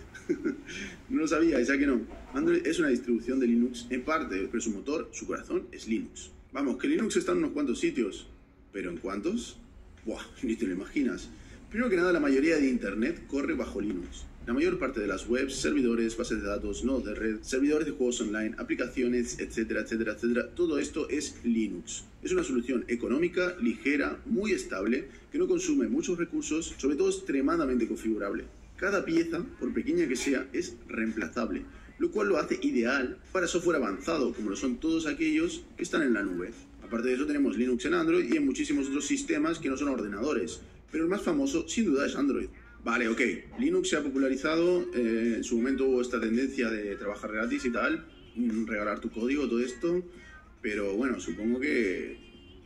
No lo sabía, ya que no. Android es una distribución de Linux en parte, pero su motor, su corazón, es Linux. Vamos, que Linux está en unos cuantos sitios. ¿Pero en cuántos? Buah, ni te lo imaginas. Primero que nada, la mayoría de Internet corre bajo Linux. La mayor parte de las webs, servidores, bases de datos, nodos de red, servidores de juegos online, aplicaciones, etcétera, etcétera, etcétera, todo esto es Linux. Es una solución económica, ligera, muy estable, que no consume muchos recursos, sobre todo extremadamente configurable. Cada pieza, por pequeña que sea, es reemplazable, lo cual lo hace ideal para software avanzado, como lo son todos aquellos que están en la nube. Aparte de eso tenemos Linux en Android y en muchísimos otros sistemas que no son ordenadores, pero el más famoso sin duda es Android. Vale, ok, Linux se ha popularizado, en su momento hubo esta tendencia de trabajar gratis y tal, regalar tu código, todo esto, pero bueno, supongo que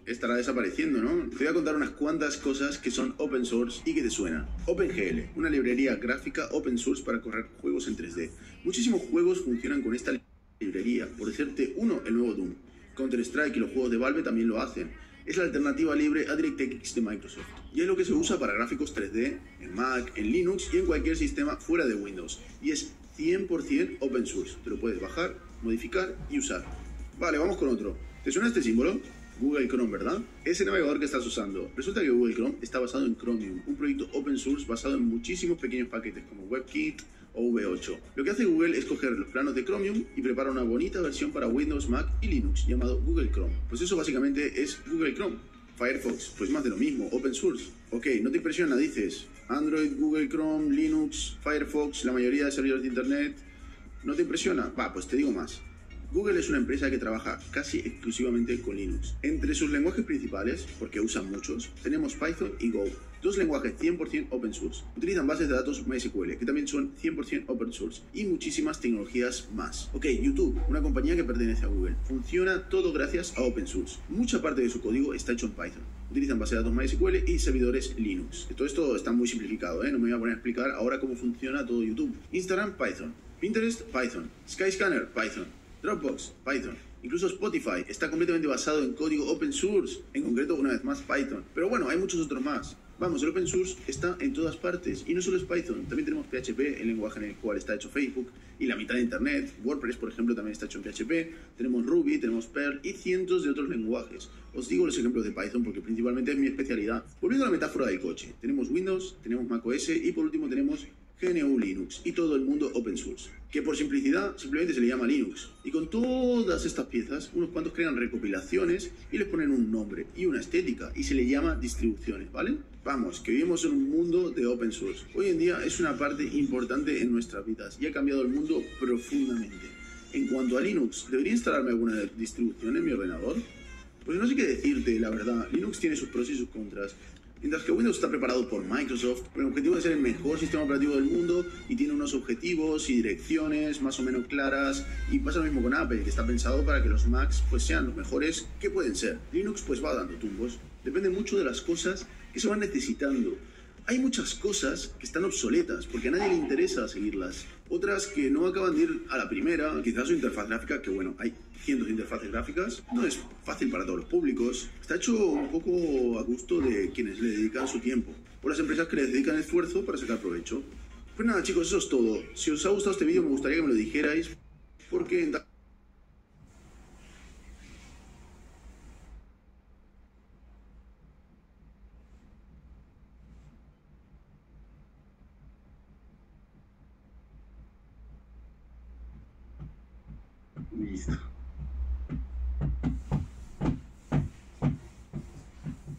estará desapareciendo, ¿no? Te voy a contar unas cuantas cosas que son open source y que te suenan. OpenGL, una librería gráfica open source para correr juegos en 3D. Muchísimos juegos funcionan con esta librería, por decirte uno, el nuevo Doom. Counter-Strike y los juegos de Valve también lo hacen. Es la alternativa libre a DirectX de Microsoft. Y es lo que se usa para gráficos 3D en Mac, en Linux y en cualquier sistema fuera de Windows. Y es 100% open source. Te lo puedes bajar, modificar y usar. Vale, vamos con otro. ¿Te suena este símbolo? Google Chrome, ¿verdad? Es el navegador que estás usando. Resulta que Google Chrome está basado en Chromium, un proyecto open source basado en muchísimos pequeños paquetes como WebKit o V8. Lo que hace Google es coger los planos de Chromium y prepara una bonita versión para Windows, Mac y Linux llamado Google Chrome. Pues eso básicamente es Google Chrome. Firefox, pues más de lo mismo, open source. Ok, no te impresiona, dices, Android, Google Chrome, Linux, Firefox, la mayoría de servidores de internet. ¿No te impresiona? Va, pues te digo más. Google es una empresa que trabaja casi exclusivamente con Linux. Entre sus lenguajes principales, porque usan muchos, tenemos Python y Go, dos lenguajes 100% open source. Utilizan bases de datos MySQL, que también son 100% open source, y muchísimas tecnologías más. Ok, YouTube, una compañía que pertenece a Google, funciona todo gracias a open source. Mucha parte de su código está hecho en Python. Utilizan bases de datos MySQL y servidores Linux. Todo esto está muy simplificado, ¿eh? No me voy a poner a explicar ahora cómo funciona todo YouTube. Instagram, Python. Pinterest, Python. Skyscanner, Python. Dropbox, Python. Incluso Spotify está completamente basado en código open source, en concreto una vez más Python. Pero bueno, hay muchos otros más. Vamos, el open source está en todas partes y no solo es Python, también tenemos PHP, el lenguaje en el cual está hecho Facebook y la mitad de Internet. WordPress, por ejemplo, también está hecho en PHP. Tenemos Ruby, tenemos Perl y cientos de otros lenguajes. Os digo los ejemplos de Python porque principalmente es mi especialidad. Volviendo a la metáfora del coche, tenemos Windows, tenemos macOS y por último tenemos GNU Linux y todo el mundo open source, que por simplicidad simplemente se le llama Linux. Y con todas estas piezas, unos cuantos crean recopilaciones y les ponen un nombre y una estética y se le llama distribuciones, ¿vale? Vamos, que vivimos en un mundo de open source. Hoy en día es una parte importante en nuestras vidas y ha cambiado el mundo profundamente. En cuanto a Linux, ¿debería instalarme alguna distribución en mi ordenador? Pues no sé qué decirte, la verdad. Linux tiene sus pros y sus contras. Mientras que Windows está preparado por Microsoft con el objetivo de ser el mejor sistema operativo del mundo y tiene unos objetivos y direcciones más o menos claras, y pasa lo mismo con Apple, que está pensado para que los Macs pues sean los mejores que pueden ser. Linux pues va dando tumbos, depende mucho de las cosas que se van necesitando. Hay muchas cosas que están obsoletas porque a nadie le interesa seguirlas. Otras que no acaban de ir a la primera, quizás su interfaz gráfica, que bueno, hay cientos de interfaces gráficas, no es fácil para todos los públicos. Está hecho un poco a gusto de quienes le dedican su tiempo, o las empresas que le dedican esfuerzo para sacar provecho. Pues nada chicos, eso es todo. Si os ha gustado este vídeo me gustaría que me lo dijerais, porque... Listo.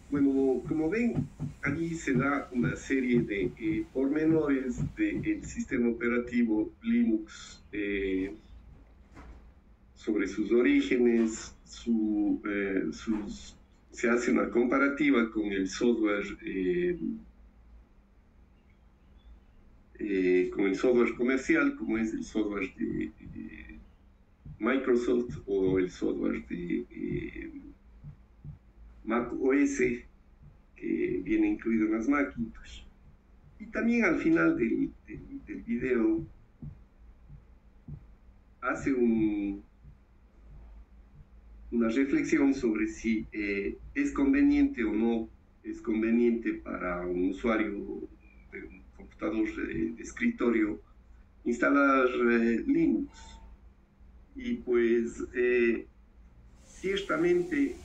Bueno, como ven, allí se da una serie de pormenores del sistema operativo Linux, sobre sus orígenes, se hace una comparativa con el software comercial, como es el software de Microsoft o el software de Mac OS, que viene incluido en las Macintosh. Y también al final del video hace una reflexión sobre si es conveniente o no es conveniente para un usuario de un computador de escritorio instalar Linux. Y pues ciertamente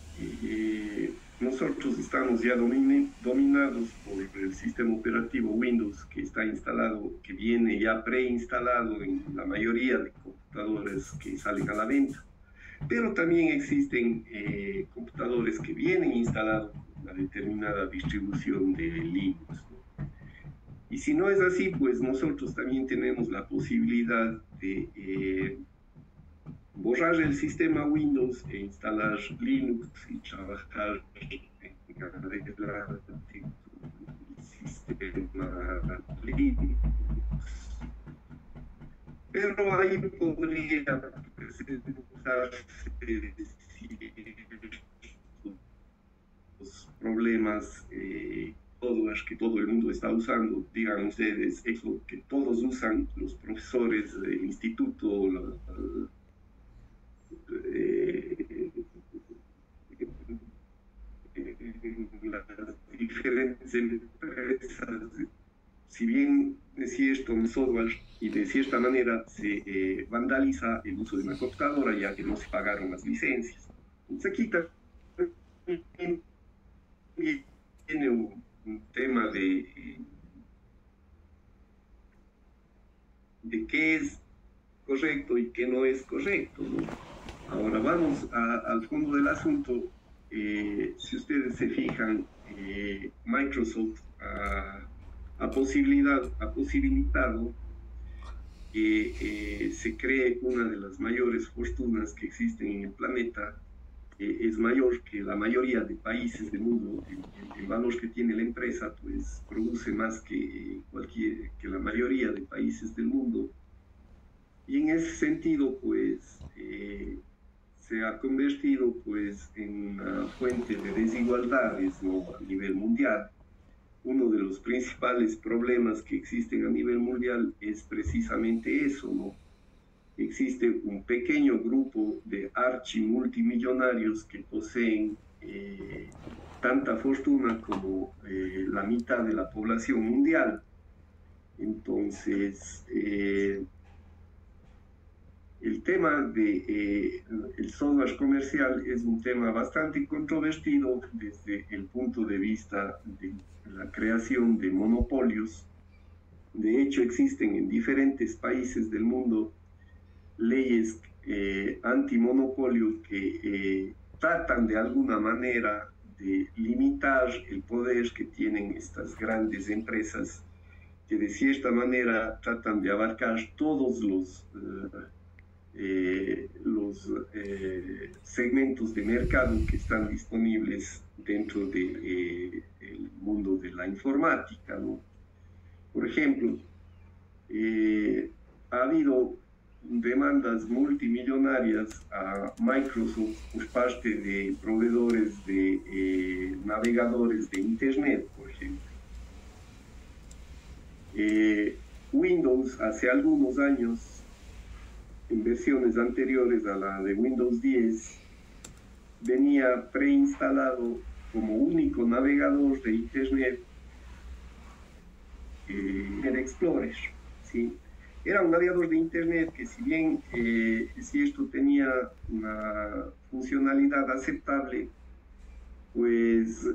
nosotros estamos ya dominados por el sistema operativo Windows que está instalado, que viene ya preinstalado en la mayoría de computadores que salen a la venta. Pero también existen computadores que vienen instalados con una determinada distribución de Linux, ¿no? Y si no es así, pues nosotros también tenemos la posibilidad de borrar el sistema Windows e instalar Linux y trabajar en arreglar el sistema Linux. Pero ahí podría presentarse los problemas software que todo el mundo está usando, digan ustedes, eso que todos usan, los profesores del instituto, las diferentes empresas. Si bien es cierto un software y de cierta manera se vandaliza el uso de una computadora ya que no se pagaron las licencias. Entonces aquí también viene un tema de qué es correcto y qué no es correcto, ¿no? Ahora vamos al fondo del asunto. Si ustedes se fijan, Microsoft ha posibilitado que se cree una de las mayores fortunas que existen en el planeta. Es mayor que la mayoría de países del mundo. El valor que tiene la empresa pues produce más que la mayoría de países del mundo, y en ese sentido pues se ha convertido pues en una fuente de desigualdades, ¿no?, a nivel mundial. Uno de los principales problemas que existen a nivel mundial es precisamente eso, ¿no? Existe un pequeño grupo de archimultimillonarios que poseen tanta fortuna como la mitad de la población mundial. Entonces, el tema de el software comercial es un tema bastante controvertido desde el punto de vista de la creación de monopolios. De hecho, existen en diferentes países del mundo leyes antimonopolio que tratan de alguna manera de limitar el poder que tienen estas grandes empresas, que de cierta manera tratan de abarcar todos los segmentos de mercado que están disponibles dentro del mundo de la informática, ¿no? Por ejemplo, ha habido demandas multimillonarias a Microsoft por parte de proveedores de navegadores de Internet, por ejemplo. Windows hace algunos años, en versiones anteriores a la de Windows 10, venía preinstalado como único navegador de Internet el Explorer, ¿sí? Era un navegador de Internet que, si bien es cierto, tenía una funcionalidad aceptable, pues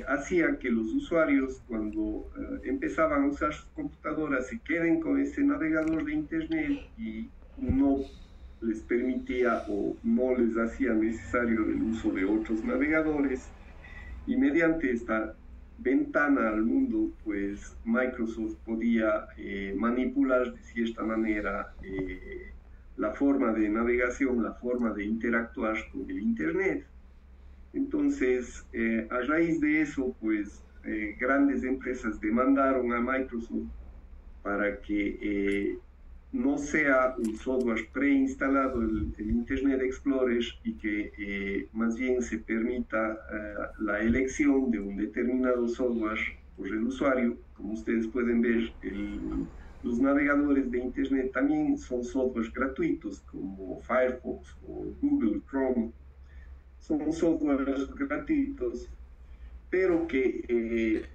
hacía que los usuarios, cuando empezaban a usar sus computadoras, se queden con ese navegador de Internet y no les permitía o no les hacía necesario el uso de otros navegadores. Y mediante esta ventana al mundo, pues Microsoft podía manipular de cierta manera la forma de navegación, la forma de interactuar con el Internet. Entonces, a raíz de eso, pues grandes empresas demandaron a Microsoft para que no sea un software preinstalado el Internet Explorer y que más bien se permita la elección de un determinado software por el usuario. Como ustedes pueden ver, los navegadores de Internet también son softwares gratuitos, como Firefox o Google Chrome. Son softwares gratuitos, pero que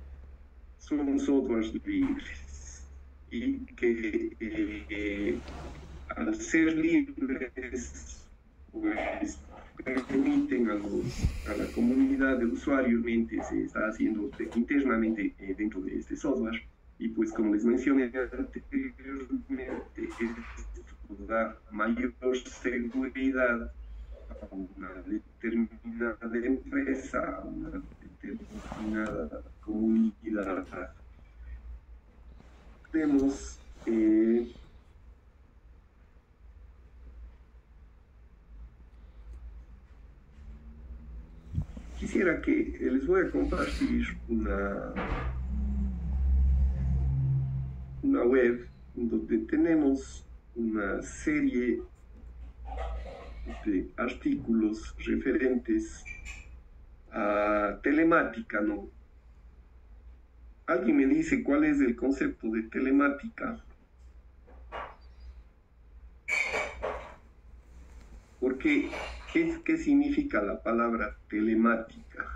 son softwares libres, y que al ser libres pues permiten a la comunidad de usuarios se está haciendo internamente dentro de este software. Y pues como les mencioné anteriormente, esto da mayor seguridad a una determinada empresa, a una determinada comunidad. Tenemos quisiera que les voy a compartir una web donde tenemos una serie de artículos referentes a telemática, ¿no? ¿Alguien me dice cuál es el concepto de telemática? Porque, ¿qué significa la palabra telemática?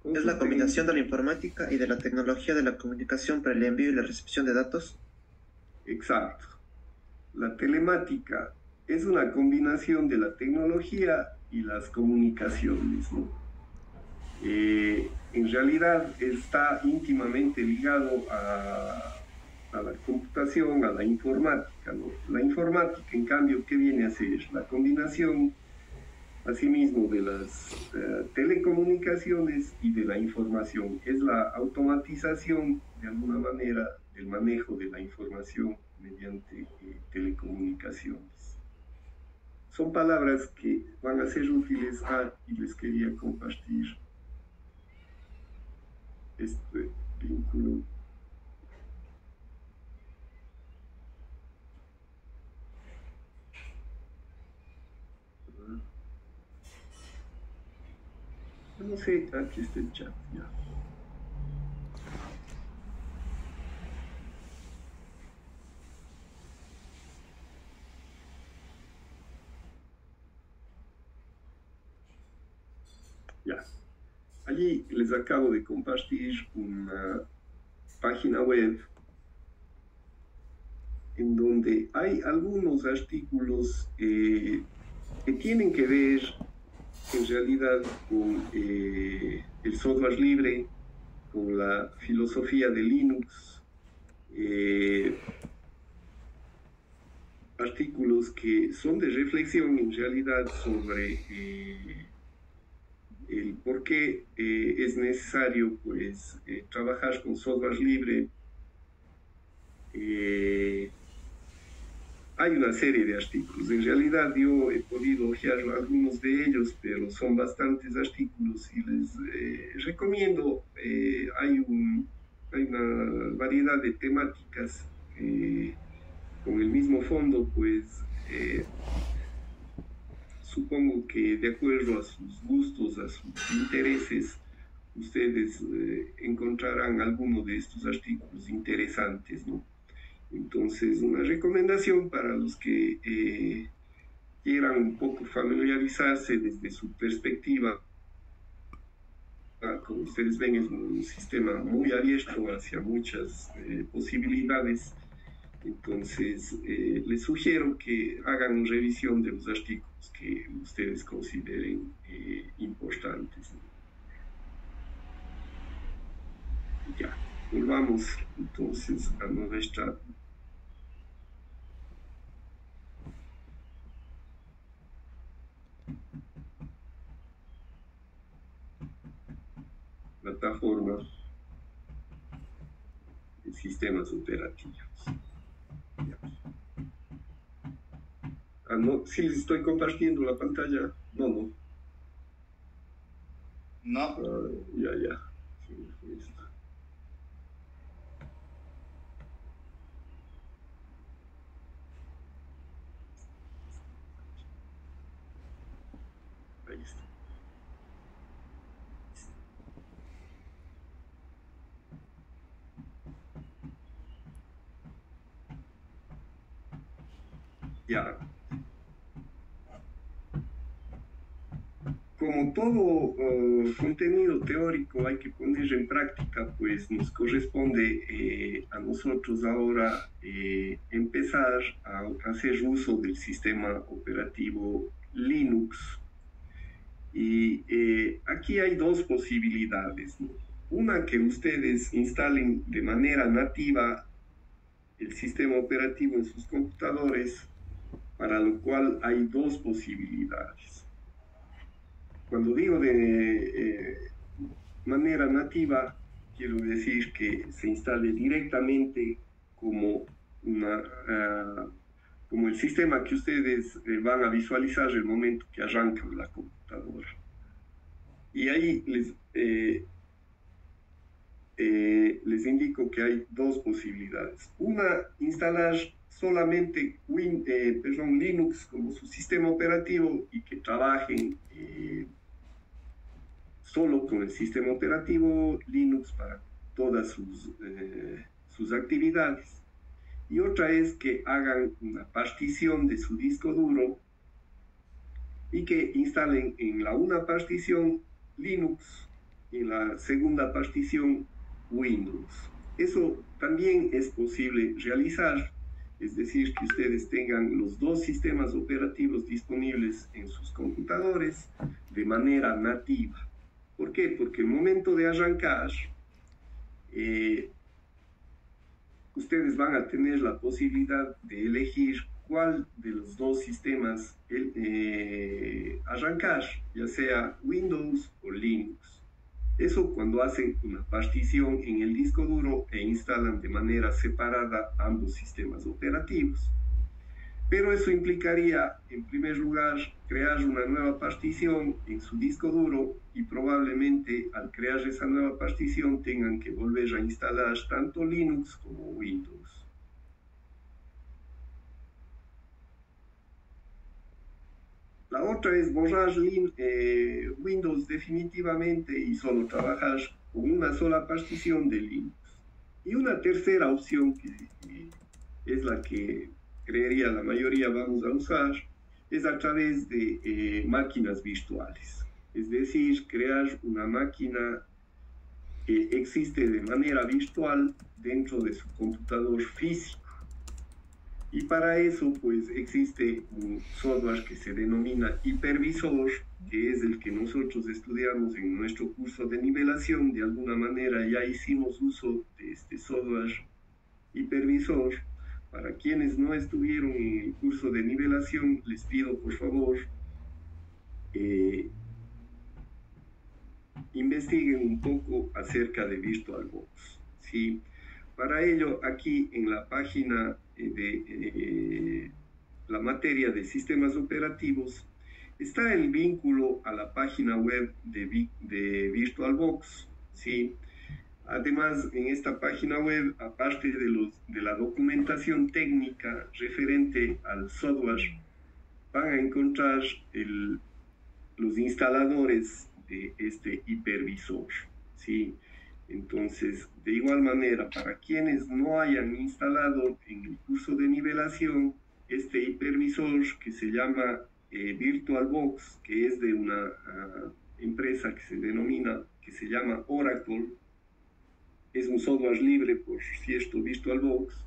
Es la combinación de la informática y de la tecnología de la comunicación para el envío y la recepción de datos. Exacto. La telemática es una combinación de la tecnología y las comunicaciones, ¿no? En realidad está íntimamente ligado a la computación, a la informática, ¿no? La informática, en cambio, ¿qué viene a ser? La combinación, asimismo, de las telecomunicaciones y de la información. Es la automatización, de alguna manera, del manejo de la información mediante telecomunicaciones. Son palabras que van a ser útiles y les quería compartir este vínculo. No sé, aquí está el chat ya. Ya. Allí les acabo de compartir una página web en donde hay algunos artículos que tienen que ver en realidad con el software libre, con la filosofía de Linux, artículos que son de reflexión en realidad sobre el por qué es necesario pues trabajar con software libre. Hay una serie de artículos. En realidad yo he podido hojear algunos de ellos, pero son bastantes artículos y les recomiendo. Hay una variedad de temáticas con el mismo fondo, pues supongo que de acuerdo a sus gustos, a sus intereses, ustedes encontrarán alguno de estos artículos interesantes, ¿no? Entonces, una recomendación para los que quieran un poco familiarizarse desde su perspectiva. Como ustedes ven, es un sistema muy abierto hacia muchas posibilidades. Entonces, les sugiero que hagan una revisión de los artículos que ustedes consideren importantes. Ya, volvamos entonces a nuestra plataforma de sistemas operativos. No, sí les estoy compartiendo la pantalla. No. No. Ya. Sí, listo. Ahí está. Ya. Como todo contenido teórico hay que poner en práctica, pues nos corresponde a nosotros ahora empezar empezar a hacer uso del sistema operativo Linux. Y aquí hay dos posibilidades, ¿no? Una, que ustedes instalen de manera nativa el sistema operativo en sus computadores, para lo cual hay dos posibilidades. Cuando digo de manera nativa, quiero decir que se instale directamente como como el sistema que ustedes van a visualizar el momento que arrancan la computadora. Y ahí les indico que hay dos posibilidades. Una, instalar solamente Linux como su sistema operativo y que trabajen solo con el sistema operativo Linux para todas sus actividades. Y otra es que hagan una partición de su disco duro y que instalen en la una partición Linux y en la segunda partición Windows. Eso también es posible realizar, es decir, que ustedes tengan los dos sistemas operativos disponibles en sus computadores de manera nativa. ¿Por qué? Porque el momento de arrancar, ustedes van a tener la posibilidad de elegir cuál de los dos sistemas arrancar, ya sea Windows o Linux. Eso cuando hacen una partición en el disco duro e instalan de manera separada ambos sistemas operativos. Pero eso implicaría, en primer lugar, crear una nueva partición en su disco duro y probablemente al crear esa nueva partición tengan que volver a instalar tanto Linux como Windows. La otra es borrar Windows definitivamente y solo trabajar con una sola partición de Linux. Y una tercera opción, que es la que creería la mayoría vamos a usar, es a través de máquinas virtuales. Es decir, crear una máquina que existe de manera virtual dentro de su computador físico. Y para eso, pues, existe un software que se denomina hipervisor, que es el que nosotros estudiamos en nuestro curso de nivelación. De alguna manera ya hicimos uso de este software hipervisor. Para quienes no estuvieron en el curso de nivelación, les pido por favor investiguen un poco acerca de VirtualBox, ¿sí? Para ello, aquí en la página de la materia de sistemas operativos, está el vínculo a la página web de VirtualBox, ¿sí? Además, en esta página web, aparte de la documentación técnica referente al software, van a encontrar los instaladores de este hipervisor, ¿sí? Entonces, de igual manera, para quienes no hayan instalado en el curso de nivelación este hipervisor que se llama VirtualBox, que es de una empresa que se llama Oracle, es un software libre, por cierto, VirtualBox.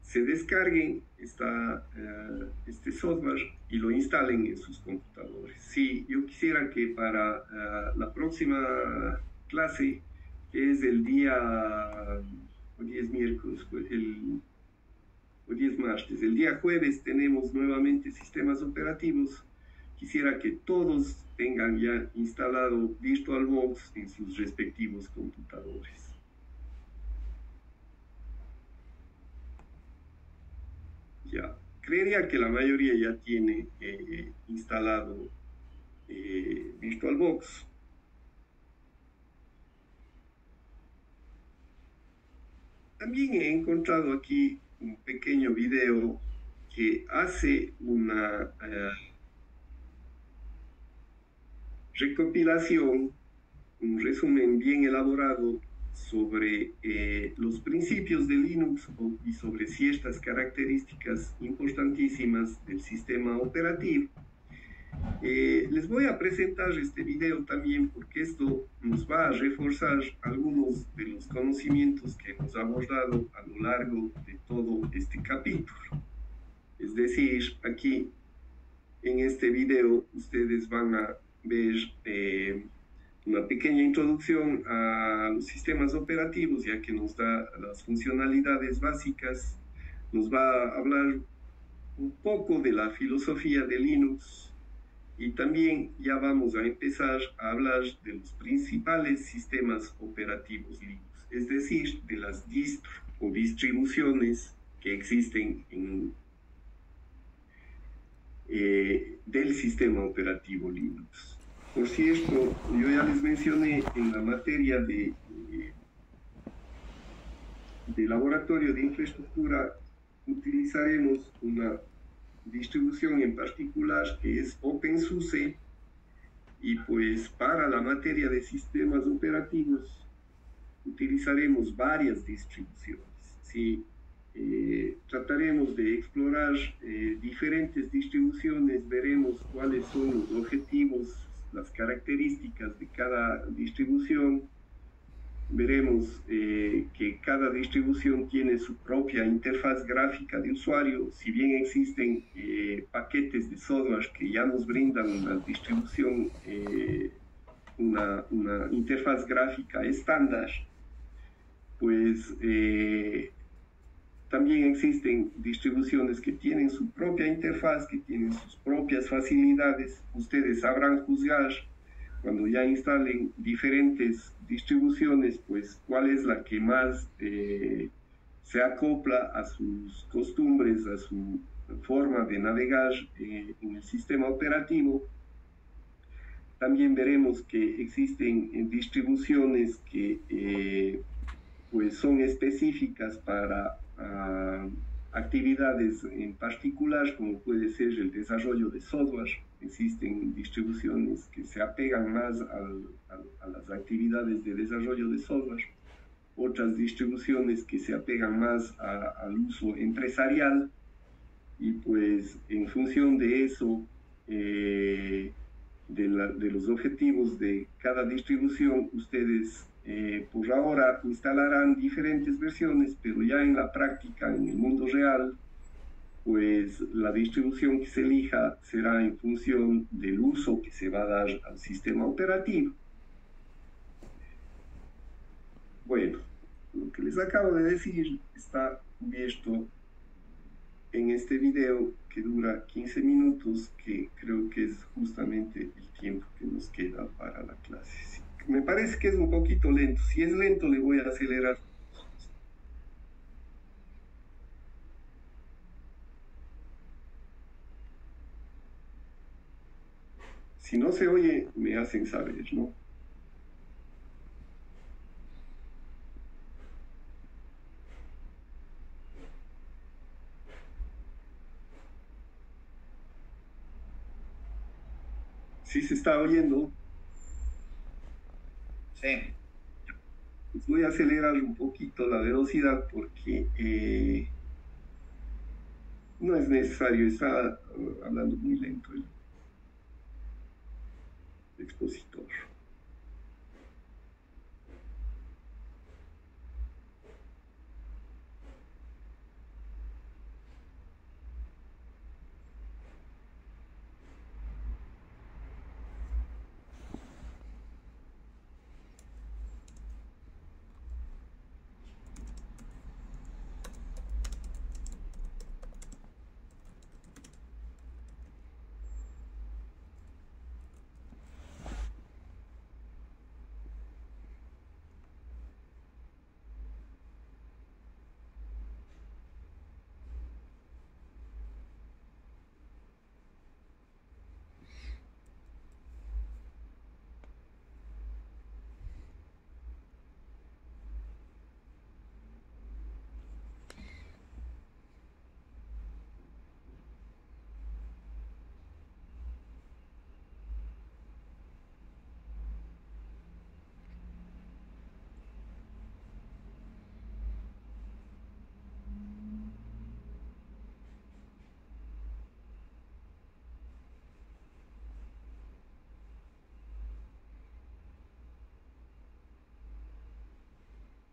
Se descarguen este software y lo instalen en sus computadores. Sí, yo quisiera que para la próxima clase, que es el día, hoy es miércoles, hoy es martes, el día jueves tenemos nuevamente sistemas operativos. Quisiera que todos tengan ya instalado VirtualBox en sus respectivos computadores. Ya, creería que la mayoría ya tiene instalado VirtualBox. También he encontrado aquí un pequeño video que hace una recopilación, un resumen bien elaborado sobre los principios de Linux y sobre ciertas características importantísimas del sistema operativo. Les voy a presentar este video también porque esto nos va a reforzar algunos de los conocimientos que hemos abordado a lo largo de todo este capítulo. Es decir, aquí en este video ustedes van a ver una pequeña introducción a los sistemas operativos, ya que nos da las funcionalidades básicas, nos va a hablar un poco de la filosofía de Linux, y también ya vamos a empezar a hablar de los principales sistemas operativos Linux, es decir, de las distro o distribuciones que existen del sistema operativo Linux. Por cierto, yo ya les mencioné en la materia de laboratorio de infraestructura, utilizaremos una distribución en particular que es OpenSUSE, y pues para la materia de sistemas operativos utilizaremos varias distribuciones. ¿Sí? Trataremos de explorar diferentes distribuciones, veremos cuáles son los objetivos, las características de cada distribución. Veremos que cada distribución tiene su propia interfaz gráfica de usuario. Si bien existen paquetes de software que ya nos brindan una distribución, una interfaz gráfica estándar, pues también existen distribuciones que tienen su propia interfaz, que tienen sus propias facilidades. Ustedes sabrán juzgar cuando ya instalen diferentes distribuciones, pues cuál es la que más se acopla a sus costumbres, a su forma de navegar en el sistema operativo. También veremos que existen distribuciones que pues son específicas para actividades en particular, como puede ser el desarrollo de software. Existen distribuciones que se apegan más a las actividades de desarrollo de software, otras distribuciones que se apegan más al uso empresarial, y pues en función de eso, de los objetivos de cada distribución, ustedes por ahora instalarán diferentes versiones, pero ya en la práctica, en el mundo real, pues la distribución que se elija será en función del uso que se va a dar al sistema operativo. Bueno, lo que les acabo de decir está cubierto en este video que dura 15 minutos, que creo que es justamente el tiempo que nos queda para la clase. Sí, me parece que es un poquito lento. Si es lento, le voy a acelerar. Si no se oye, me hacen saber, ¿no? ¿Sí se está oyendo? Sí. Pues voy a acelerar un poquito la velocidad porque no es necesario, está hablando muy lento el expositor.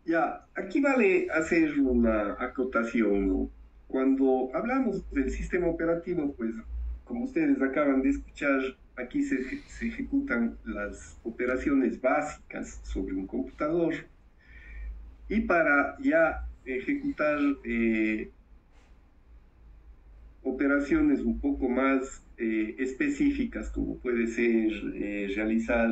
Ya, aquí vale hacer una acotación, ¿no? Cuando hablamos del sistema operativo, pues como ustedes acaban de escuchar, aquí se ejecutan las operaciones básicas sobre un computador y para ya ejecutar operaciones un poco más específicas, como puede ser realizar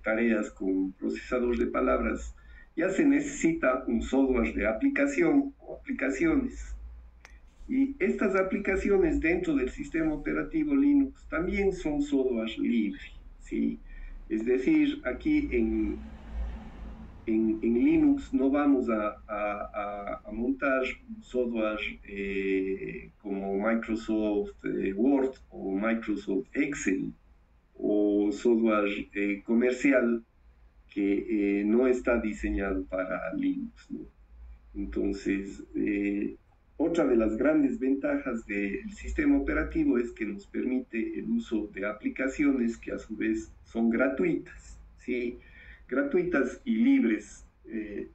tareas con procesador de palabras, ya se necesita un software de aplicación o aplicaciones. Y estas aplicaciones dentro del sistema operativo Linux también son software libre, ¿sí? Es decir, aquí en Linux no vamos a montar software como Microsoft Word o Microsoft Excel o software comercial que no está diseñado para Linux, ¿no? Entonces, otra de las grandes ventajas del sistema operativo es que nos permite el uso de aplicaciones que a su vez son gratuitas, ¿sí? Gratuitas y libres en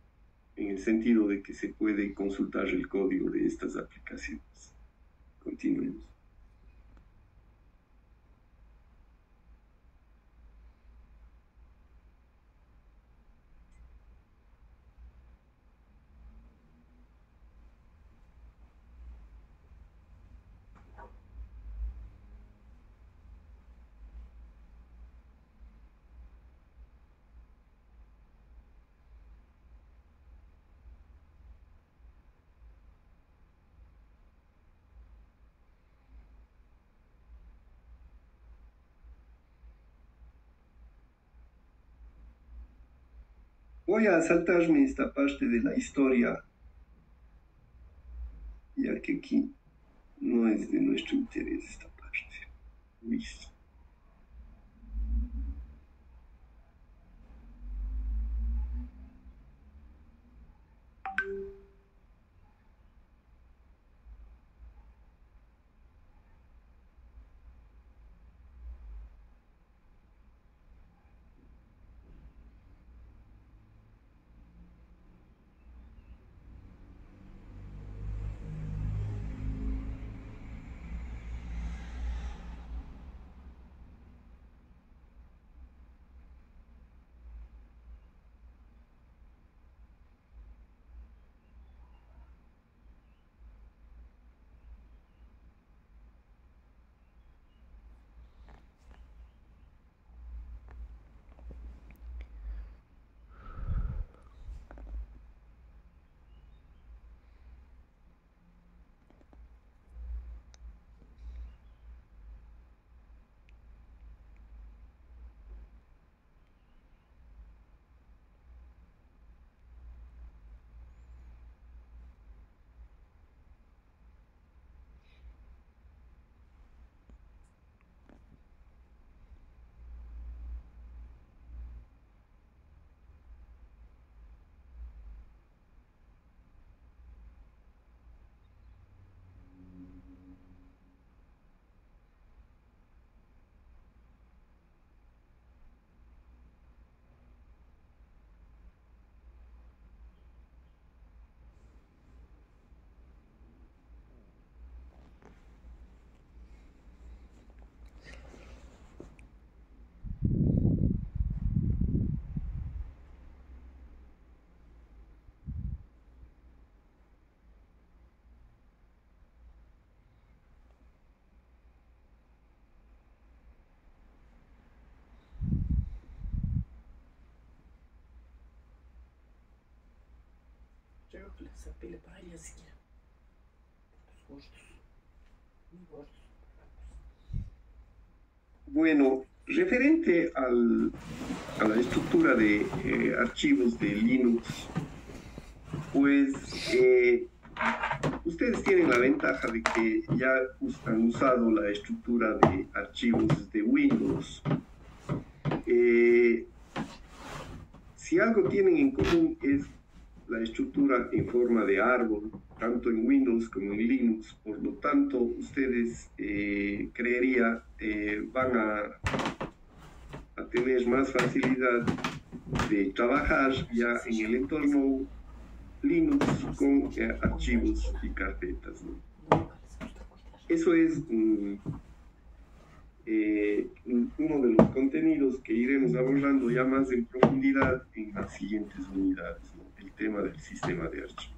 el sentido de que se puede consultar el código de estas aplicaciones. Continuemos. Voy a saltarme esta parte de la historia, ya que aquí no es de nuestro interés esta parte. Listo. Creo que les apele para ella siquiera. Los gustos. Muy gordos. Bueno, referente a la estructura de archivos de Linux, pues ustedes tienen la ventaja de que ya han usado la estructura de archivos de Windows. Si algo tienen en común es la estructura en forma de árbol, tanto en Windows como en Linux. Por lo tanto, ustedes creería van a tener más facilidad de trabajar ya en el entorno Linux con archivos y carpetas, ¿no? Eso es uno de los contenidos que iremos abordando ya más en profundidad en las siguientes unidades, ¿no? El tema del sistema de archivos.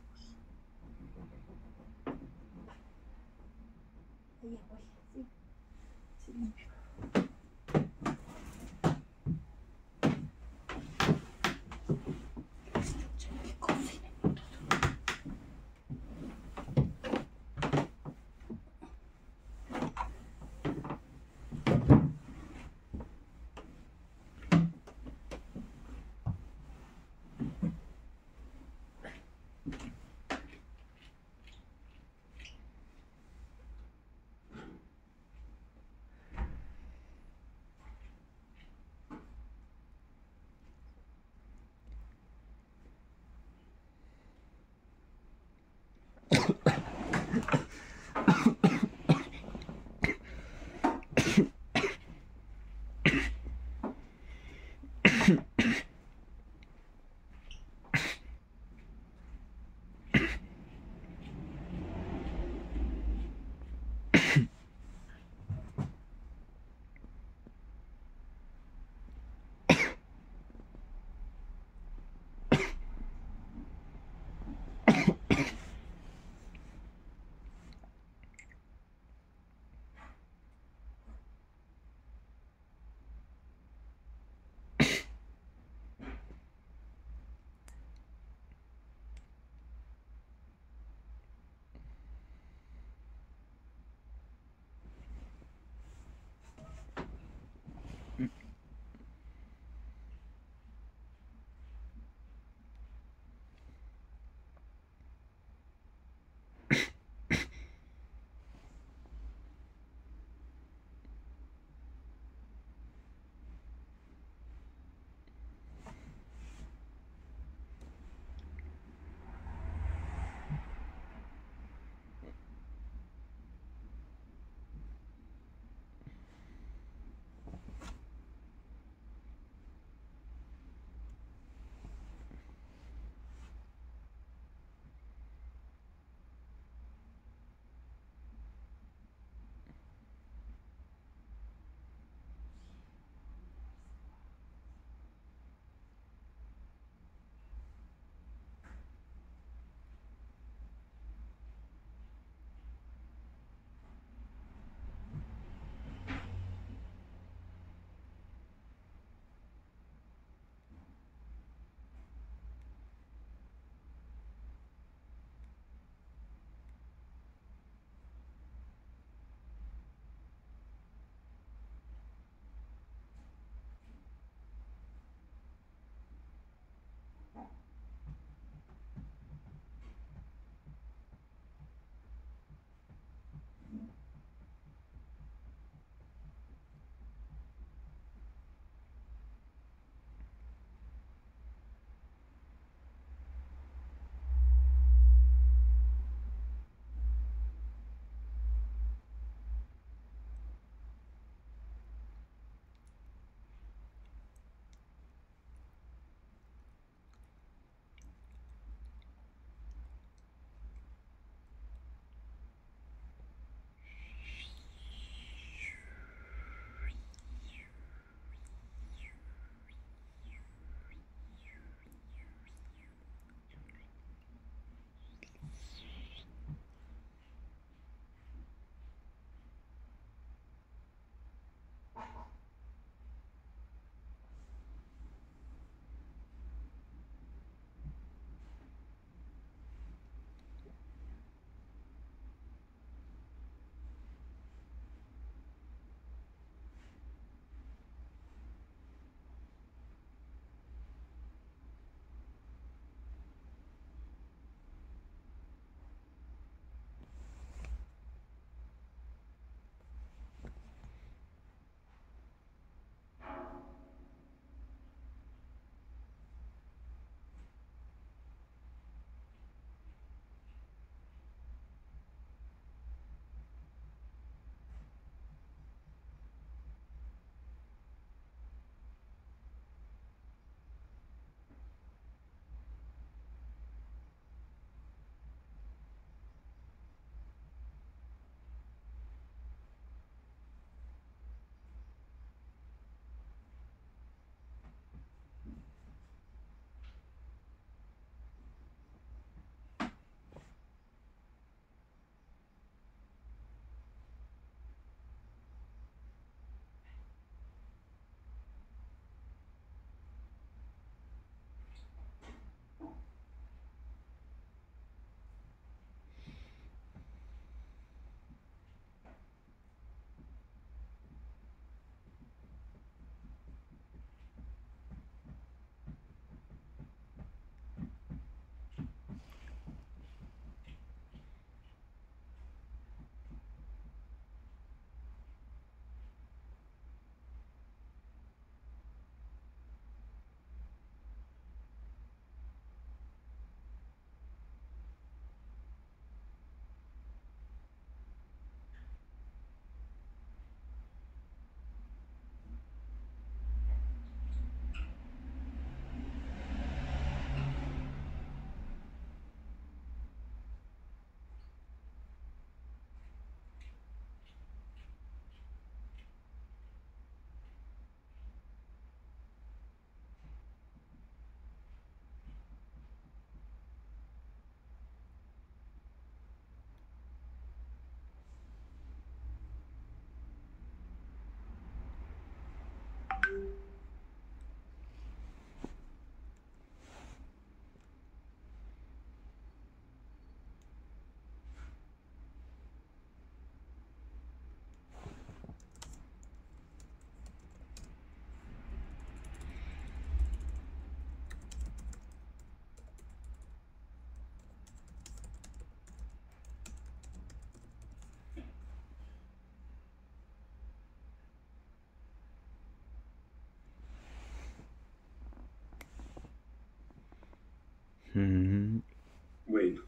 Bueno,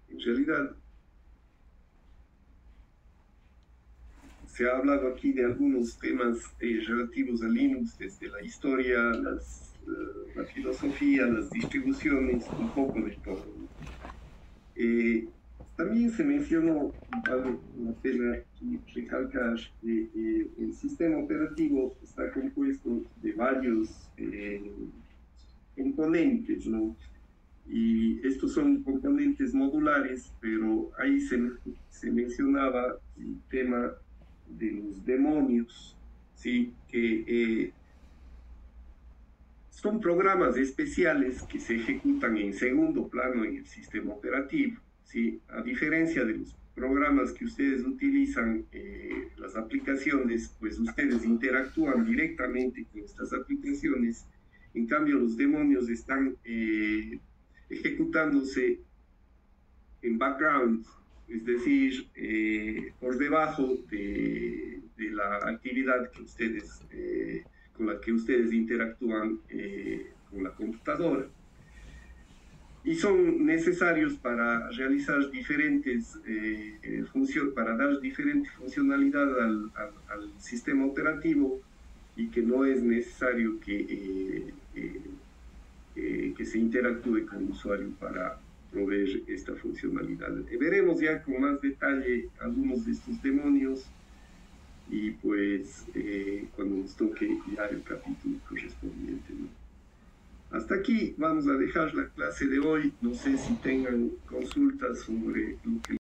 en realidad se ha hablado aquí de algunos temas relativos a Linux, desde la historia, la filosofía, las distribuciones, un poco de todo. También se mencionó, vale la pena recalcar, que el sistema operativo está compuesto de varios componentes, ¿no? Y estos son componentes modulares, pero ahí se mencionaba el tema de los demonios, ¿sí? Que son programas especiales que se ejecutan en segundo plano en el sistema operativo, ¿sí? A diferencia de los programas que ustedes utilizan, las aplicaciones, pues ustedes interactúan directamente con estas aplicaciones. En cambio, los demonios están ejecutándose en background, es decir, por debajo de la actividad que ustedes, con la que ustedes interactúan con la computadora. Y son necesarios para realizar diferentes funciones, para dar diferente funcionalidad al sistema operativo, y que no es necesario que se interactúe con el usuario para proveer esta funcionalidad. Veremos ya con más detalle algunos de estos demonios, y pues cuando nos toque ya el capítulo correspondiente, ¿no? Hasta aquí vamos a dejar la clase de hoy. No sé si tengan consultas sobre lo que